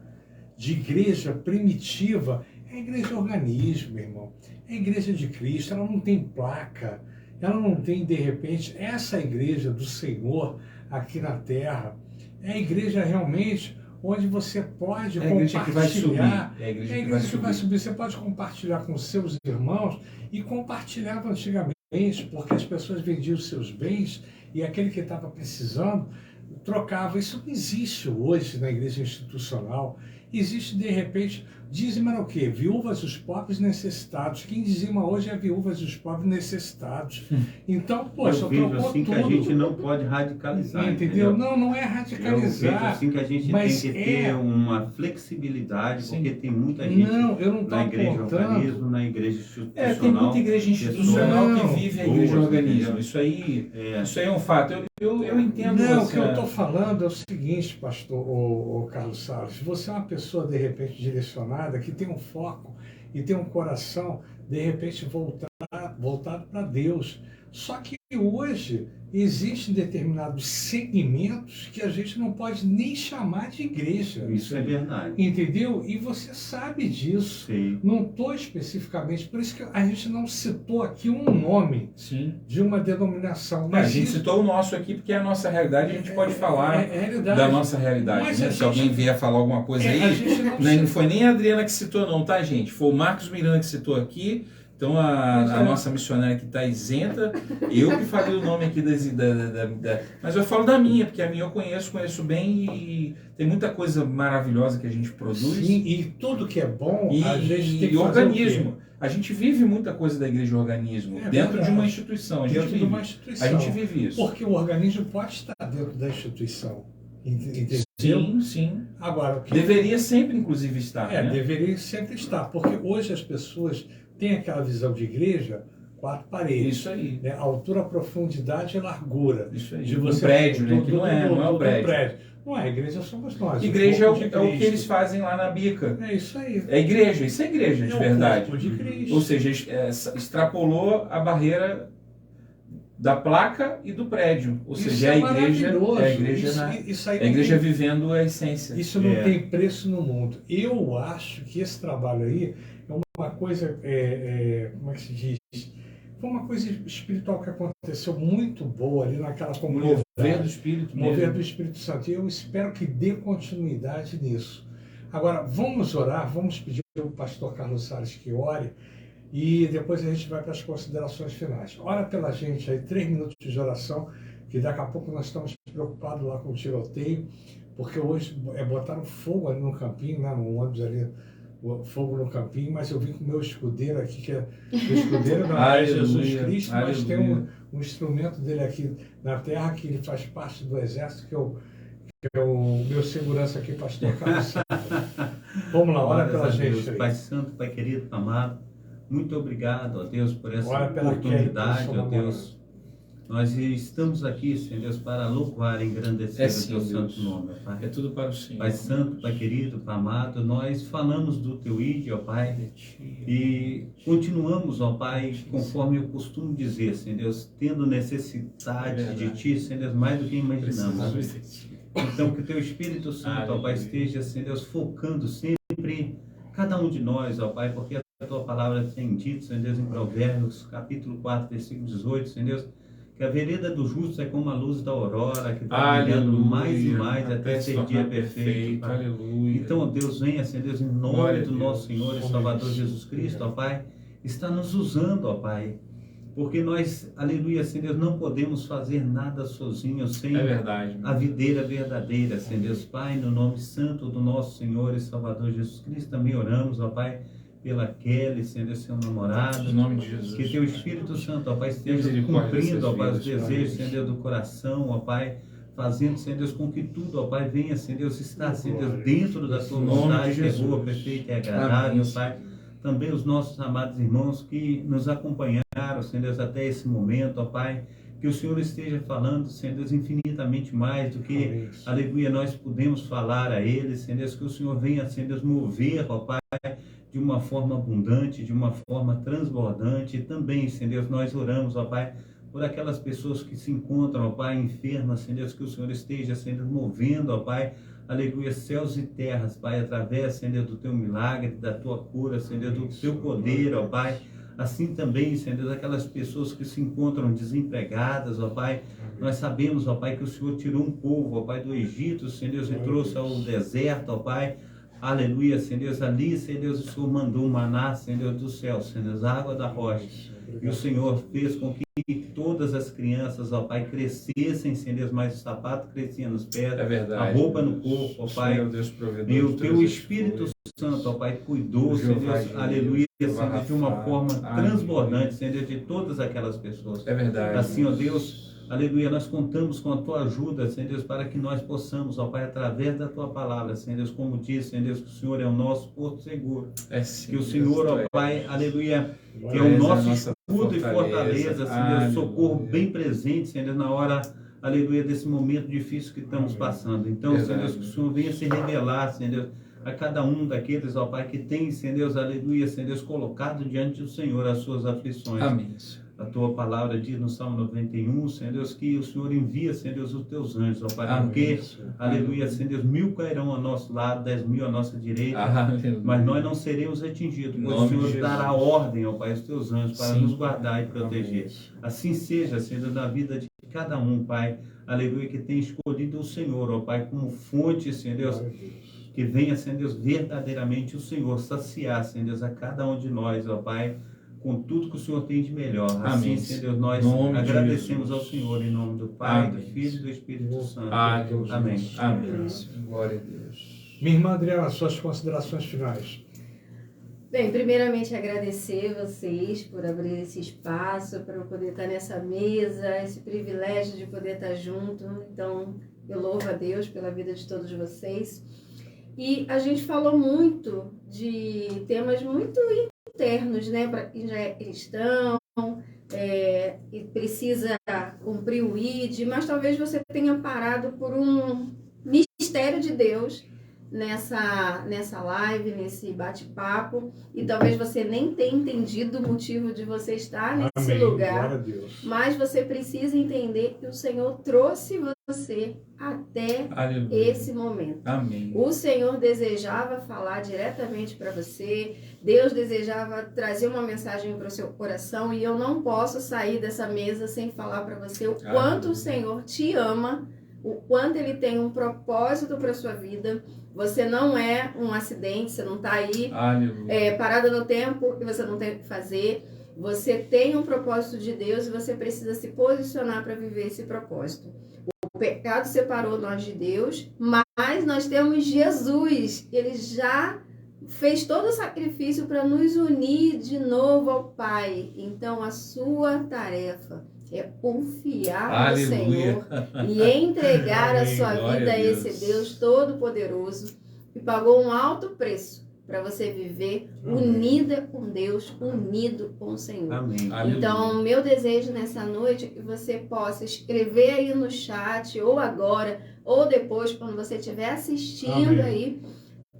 de igreja primitiva, é a igreja organismo, meu irmão. É a igreja de Cristo, ela não tem placa, ela não tem, de repente, essa igreja do Senhor aqui na terra. É a igreja realmente onde você pode compartilhar. É a igreja que vai subir. Você pode compartilhar com seus irmãos, e compartilhava antigamente, porque as pessoas vendiam seus bens e aquele que estava precisando trocava. Isso não existe hoje na igreja institucional. Existe, de repente, dízima o quê? Viúvas e os pobres necessitados. Quem dizima hoje é viúvas e os pobres necessitados. Então, poxa, eu vejo assim tudo. Que a gente não pode radicalizar. Entendeu? Não é radicalizar. Eu vejo assim que a gente tem que ter uma flexibilidade, sim, porque tem muita gente na igreja organismo, na igreja institucional. Tem muita igreja institucional que vive a igreja organismo. Isso aí é um fato. Eu entendo. Não, o que eu estou falando é o seguinte, pastor, o Carlos Salles. Você é uma pessoa, de repente, direcionada, que tem um foco e tem um coração, de repente, voltado para Deus. Só que hoje existem determinados segmentos que a gente não pode nem chamar de igreja. Isso é verdade. Entendeu? E você sabe disso. Sim. Não estou especificamente, por isso que a gente não citou aqui um nome Sim. de uma denominação. A Mas gente isso citou o nosso aqui porque é a nossa realidade, a gente pode falar é realidade. da nossa realidade. Mas Né? a Se gente- alguém vier falar alguma coisa a aí, gente não não foi nem a Adriana que citou não, tá, gente? Foi o Marcos Miranda que citou aqui. Então a nossa missionária que está isenta, eu que falei o nome aqui mas eu falo da minha, porque a minha eu conheço bem e tem muita coisa maravilhosa que a gente produz. Sim, e tudo que é bom, E, a gente tem que e fazer organismo. o quê? A gente vive muita coisa da igreja organismo, É dentro verdade. de uma instituição. A gente Dentro de vive. uma instituição. A gente vive isso. Porque o organismo pode estar dentro da instituição. Entendeu? Sim, sim. Agora, o que Deveria sempre, inclusive, estar. Né? deveria sempre estar, porque hoje as pessoas têm aquela visão de igreja, 4 paredes. Isso aí. Né? Altura, profundidade e largura. Isso aí. De Um você, prédio, né? Que não é o do prédio. Não é, a igreja somos nós. Igreja é o corpo de que Cristo. eles fazem lá na bica. É isso aí. É igreja, isso é igreja de É o verdade. corpo de Cristo. Ou seja, extrapolou a barreira da placa e do prédio. Ou Isso seja, maravilhoso. é a igreja, Isso aí é a não igreja tem- vivendo a essência. Isso não É. tem preço no mundo. Eu acho que esse trabalho aí é uma coisa, como é que se diz? Foi uma coisa espiritual que aconteceu muito boa ali naquela O comunidade. mover do Espírito Mover mesmo. do Espírito Santo. E eu espero que dê continuidade nisso. Agora, vamos orar, vamos pedir ao pastor Carlos Salles que ore e depois a gente vai para as considerações finais. Ora pela gente aí, 3 minutos de oração, que daqui a pouco nós estamos preocupados lá com o tiroteio, porque hoje botaram fogo ali no campinho, né, no ônibus ali, fogo no campinho, mas eu vim com o meu escudeiro aqui, que é o escudeiro não é Jesus Cristo, mas tem um instrumento dele aqui na terra, que ele faz parte do exército, que é o meu segurança aqui, pastor Carlos Salles. Vamos lá, ora pela gente aí. Pai Santo, Pai querido, amado, muito obrigado, ó Deus, por essa Ora pela oportunidade, Kelly, ó Deus. Nós estamos aqui, Senhor Deus, para louvar e engrandecer o Teu santo nome, ó Pai. É tudo para o Senhor. Pai Santo, Pai querido, Pai amado, nós falamos do Teu ID, ó Pai, e continuamos, ó Pai, conforme eu costumo dizer, Senhor Deus, tendo necessidade de Ti, Senhor Deus, mais do que imaginamos. Precisamos de Ti. Então, que o Teu Espírito Santo, ó Pai, esteja, Senhor Deus, focando sempre cada um de nós, ó Pai, porque a Tua palavra tem dito, Senhor Deus, em Provérbios, capítulo 4, versículo 18, Senhor Deus, que a vereda do justo é como a luz da aurora, que vai brilhando mais e mais até ser dia perfeito. Pai. Aleluia. Então, ó Deus, venha, Senhor Deus, em nome Glória a do Deus. nosso Senhor e Salvador Jesus Cristo, ó Pai, está nos usando, ó Pai, porque nós, aleluia, Senhor Deus, não podemos fazer nada sozinhos sem É verdade. a videira verdadeira, Senhor Deus, Pai, no nome santo do nosso Senhor e Salvador Jesus Cristo, também oramos, ó Pai, pela Kelly, Senhor Deus, seu namorado, Em nome de Jesus. que Teu Espírito Santo, ó Pai, esteja Misericórdia cumprindo, ó Pai, os dessas vidas, desejos, Pai. Senhor Deus, do coração, ó Pai, fazendo, Senhor Deus, com que tudo, ó Pai, venha, Senhor Deus, estar, Senhor Deus, dentro da Tua Em nome vontade, de que é Jesus. boa, perfeita e agradável, Amém. Pai. Também os nossos amados irmãos que nos acompanharam, Senhor Deus, até esse momento, ó Pai, que o Senhor esteja falando, Senhor Deus, infinitamente mais do que, aleluia, nós podemos falar a eles, Senhor Deus, que o Senhor venha, Senhor Deus, mover, ó Pai, de uma forma abundante, de uma forma transbordante. E também, Senhor Deus, nós oramos, ó Pai, por aquelas pessoas que se encontram, ó Pai, enfermas, Senhor Deus, que o Senhor esteja, Senhor Deus, movendo, ó Pai, aleluia, céus e terras, Pai, através, Senhor Deus, do Teu milagre, da Tua cura, Senhor Deus, do Teu poder, ó Pai. Assim também, Senhor Deus, aquelas pessoas que se encontram desempregadas, ó Pai, nós sabemos, ó Pai, que o Senhor tirou um povo, ó Pai, do Egito, Senhor Deus, e trouxe ao deserto, ó Pai. Aleluia, Senhor Deus, ali, Senhor Deus, o Senhor mandou maná, Senhor Deus, do céu, Senhor Deus, a água da rocha. E o Senhor fez com que todas as crianças, ó Pai, crescessem, Senhor Deus, mas o sapato crescia nos pés, É verdade. a roupa no corpo, ó Pai. Senhor Deus, provedor E o de Teu todas as Espírito coisas. Santo, ó Pai, cuidou, O Senhor Jeová Deus, Jireh, aleluia, Jeová Senhor Deus, de uma Rafa, forma aleluia. transbordante, Senhor Deus, de todas aquelas pessoas. É verdade. Assim, ó Deus, aleluia, nós contamos com a Tua ajuda, Senhor Deus, para que nós possamos, ó Pai, através da Tua palavra, Senhor Deus, como diz, Senhor Deus, que o Senhor é o nosso porto seguro. É sim, Que o Senhor, ó Deus, Pai, aleluia, que é Tu o és a nosso nossa escudo e fortaleza. fortaleza, Senhor Deus, socorro Aleluia. bem presente, Senhor Deus, na hora, aleluia, desse momento difícil que estamos passando. Então, Senhor Deus, que o Senhor venha se revelar, Senhor Deus, a cada um daqueles, ó Pai, que tem, Senhor Deus, aleluia, Senhor Deus, colocado diante do Senhor as suas aflições. Amém, Senhor. A tua palavra diz no Salmo 91, Senhor Deus, que o Senhor envia, Senhor Deus, os teus anjos, ó Pai, porque, aleluia, Senhor Deus, 1000 cairão ao nosso lado, 10.000 à nossa direita, mas nós não seremos atingidos, pois o Senhor dará ordem, ó Pai, aos teus anjos para nos guardar e proteger. Assim seja, Senhor, na vida de cada um, Pai, aleluia, que tem escolhido o Senhor, ó Pai, como fonte, Senhor Deus, que venha, Senhor Deus, verdadeiramente o Senhor saciar, Senhor Deus, a cada um de nós, ó Pai, com tudo que o Senhor tem de melhor. Assim, Senhor Deus, nós agradecemos ao Senhor em nome do Pai, do Filho e do Espírito Santo. Amém. Amém. Glória a Deus. Minha irmã Adriana, suas considerações finais. Bem, primeiramente agradecer vocês por abrir esse espaço, para eu poder estar nessa mesa, esse privilégio de poder estar junto. Então, eu louvo a Deus pela vida de todos vocês. E a gente falou muito de temas muito internos, né, para quem já é cristão, e precisa cumprir o ID, mas talvez você tenha parado por um mistério de Deus nessa live, nesse bate-papo, e talvez você nem tenha entendido o motivo de você estar nesse lugar. Glória a Deus. Mas você precisa entender que o Senhor trouxe você até Aleluia. esse momento. Amém. O Senhor desejava falar diretamente para você, Deus desejava trazer uma mensagem para o seu coração, e eu não posso sair dessa mesa sem falar para você o quanto o Senhor te ama, o quanto Ele tem um propósito para a sua vida. Você não é um acidente, você não está aí parada no tempo e você não tem o que fazer. Você tem um propósito de Deus e você precisa se posicionar para viver esse propósito. O pecado separou nós de Deus, mas nós temos Jesus. Ele já fez todo o sacrifício para nos unir de novo ao Pai. Então, a sua tarefa é confiar no Senhor e entregar a sua vida a esse Deus Todo-Poderoso, que pagou um alto preço para você viver unida com Deus, unido com o Senhor. Amém. Então, meu desejo nessa noite é que você possa escrever aí no chat, ou agora, ou depois, quando você estiver assistindo aí,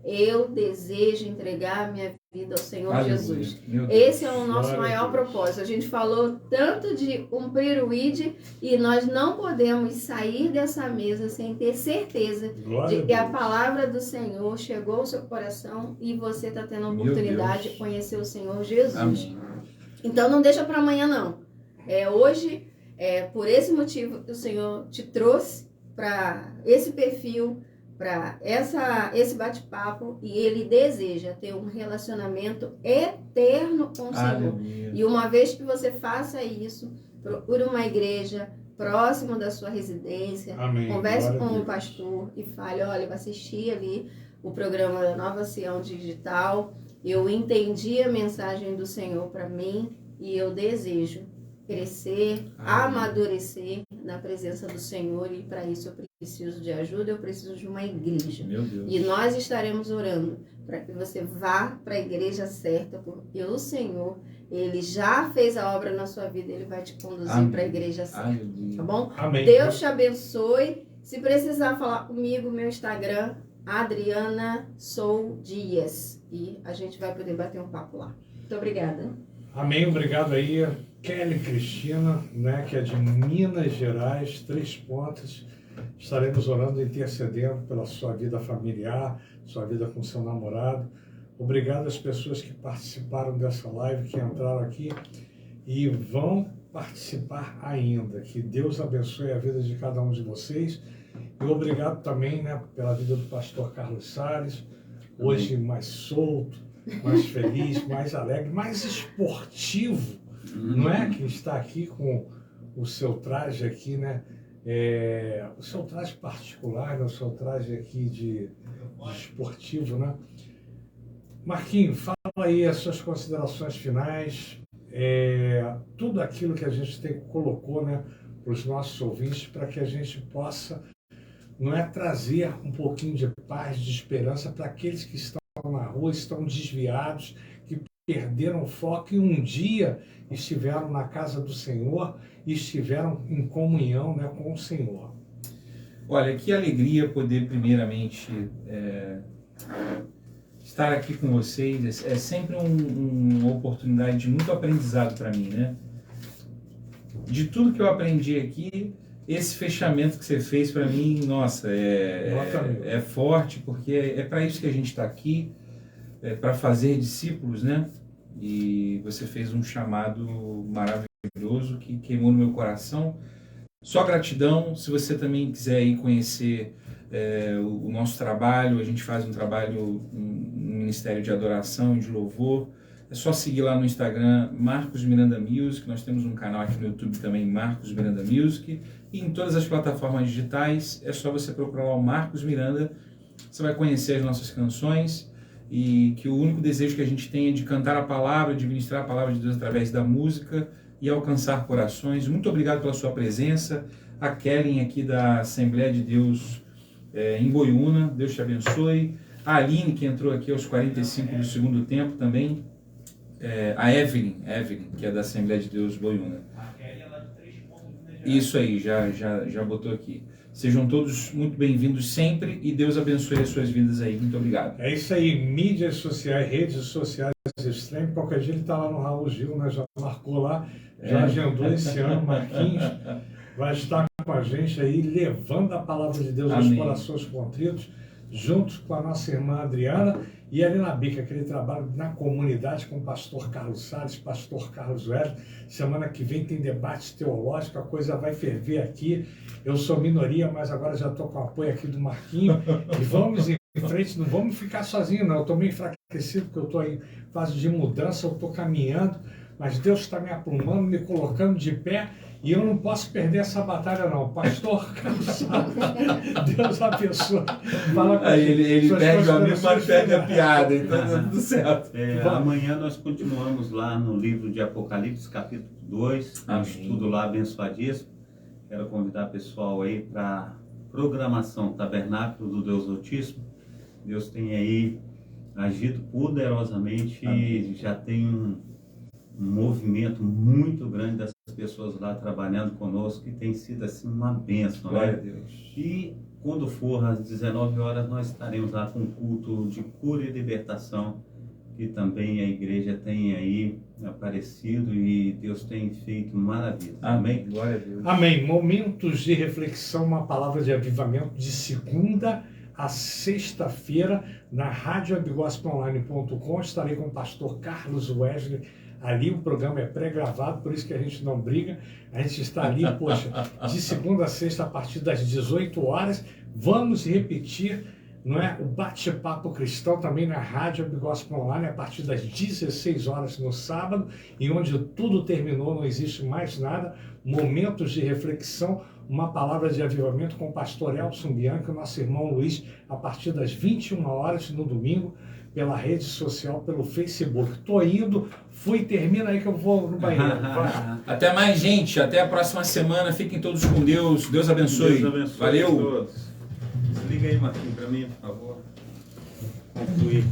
eu desejo entregar minha vida ao Senhor Jesus. Esse é o nosso maior propósito. A gente falou tanto de cumprir o ID, e nós não podemos sair dessa mesa sem ter certeza de que a palavra do Senhor chegou ao seu coração e você está tendo a oportunidade de conhecer o Senhor Jesus. Amém. Então não deixa para amanhã, não. Hoje, por esse motivo que o Senhor te trouxe para esse perfil, para esse bate-papo, e Ele deseja ter um relacionamento eterno com o Senhor. E uma vez que você faça isso, procure uma igreja próximo da sua residência, converse com o pastor e fale: olha, eu assisti ali o programa da Nova Sião Digital, eu entendi a mensagem do Senhor para mim e eu desejo crescer, amadurecer na presença do Senhor, e para isso eu preciso de ajuda, eu preciso de uma igreja. Meu Deus. E nós estaremos orando para que você vá para a igreja certa, porque o Senhor, Ele já fez a obra na sua vida, Ele vai te conduzir para a igreja certa. Tá bom? Amém. Deus te abençoe. Se precisar falar comigo, meu Instagram, Adriana Sou Dias, e a gente vai poder bater um papo lá. Muito obrigada. Amém, obrigado aí, Kelly Cristina, né, que é de Minas Gerais, 3 Pontas. Estaremos orando e intercedendo pela sua vida familiar, sua vida com seu namorado. Obrigado às pessoas que participaram dessa live, que entraram aqui e vão participar ainda. Que Deus abençoe a vida de cada um de vocês. E obrigado também, né, pela vida do pastor Carlos Salles, hoje mais solto, mais feliz, mais alegre, mais esportivo, não é? Que está aqui com o seu traje aqui, né? O seu traje particular, né? O seu traje aqui de esportivo, né? Marquinhos, fala aí as suas considerações finais, tudo aquilo que a gente colocou, né, para os nossos ouvintes, para que a gente possa, não é, trazer um pouquinho de paz, de esperança para aqueles que estão na rua, estão desviados, que perderam o foco e um dia estiveram na casa do Senhor e estiveram em comunhão, né, com o Senhor. Olha, que alegria poder primeiramente estar aqui com vocês. É sempre uma oportunidade de muito aprendizado para mim, né? de tudo que eu aprendi aqui, esse fechamento que você fez para mim, nossa, é forte, porque é para isso que a gente está aqui, para fazer discípulos, né? E você fez um chamado maravilhoso que queimou no meu coração. Só gratidão. Se você também quiser ir conhecer o nosso trabalho, a gente faz um trabalho, um ministério de adoração e de louvor. É só seguir lá no Instagram, Marcos Miranda Music. Nós temos um canal aqui no YouTube também, Marcos Miranda Music. E em todas as plataformas digitais, é só você procurar lá o Marcos Miranda. Você vai conhecer as nossas canções. E que o único desejo que a gente tem é de cantar a palavra, de ministrar a palavra de Deus através da música e alcançar corações. Muito obrigado pela sua presença. A Kellen aqui da Assembleia de Deus em Goiúna, Deus te abençoe. A Aline, que entrou aqui aos 45 do segundo tempo também. A Evelyn, que é da Assembleia de Deus Goiúna. A Kelly é lá de 3 pontos de Minas Gerais. Isso aí, já botou aqui. Sejam todos muito bem-vindos sempre e Deus abençoe as suas vidas aí. Muito obrigado. É isso aí, mídias sociais, redes sociais extremo. Qualquer dia ele está lá no Raul Gil, né? Já marcou lá, já agendou esse ano. Marquinhos vai estar com a gente aí, levando a palavra de Deus aos corações contritos, juntos com a nossa irmã Adriana e ali na Bica, aquele trabalho na comunidade com o pastor Carlos Salles, pastor Carlos Wesley. Semana que vem tem debate teológico, a coisa vai ferver aqui. Eu sou minoria, mas agora já estou com o apoio aqui do Marquinho. E vamos em frente, não vamos ficar sozinhos, não. Eu estou meio enfraquecido, porque eu estou em fase de mudança, eu estou caminhando, mas Deus está me aprumando, me colocando de pé. E eu não posso perder essa batalha, não. Pastor Carlos Salles, Deus abençoe. Fala com ele perde o amigo, mas perde a piada, então tá tudo certo. Amanhã nós continuamos lá no livro de Apocalipse, capítulo 2, um estudo lá abençoadíssimo. Quero convidar o pessoal aí para programação Tabernáculo do Deus Altíssimo. Deus tem aí agido poderosamente. E já tem um movimento muito grande das pessoas lá trabalhando conosco, que tem sido assim uma bênção, glória né? a Deus. E quando for às 19 horas nós estaremos lá com um culto de cura e libertação, que também a igreja tem aí aparecido e Deus tem feito maravilha. Amém? Glória a Deus. Amém. Momentos de reflexão, uma palavra de avivamento de segunda a sexta-feira na radioabgospelonline.com. Estarei com o pastor Carlos Wesley. Ali o programa é pré-gravado, por isso que a gente não briga. A gente está ali, poxa, de segunda a sexta, a partir das 18 horas. Vamos repetir, não é, o bate-papo cristão também na Rádio Gospel Online, a partir das 16 horas no sábado, e onde tudo terminou, não existe mais nada. Momentos de reflexão, uma palavra de avivamento com o pastor Elson Bianchi, o nosso irmão Luiz, a partir das 21 horas no domingo, pela rede social, pelo Facebook. Estou indo, termina aí que eu vou no banheiro. Vai. Até mais, gente. Até a próxima semana. Fiquem todos com Deus. Deus abençoe. Deus abençoe. Valeu. Todos. Desliga aí, Marquinhos, para mim, por favor. Concluir.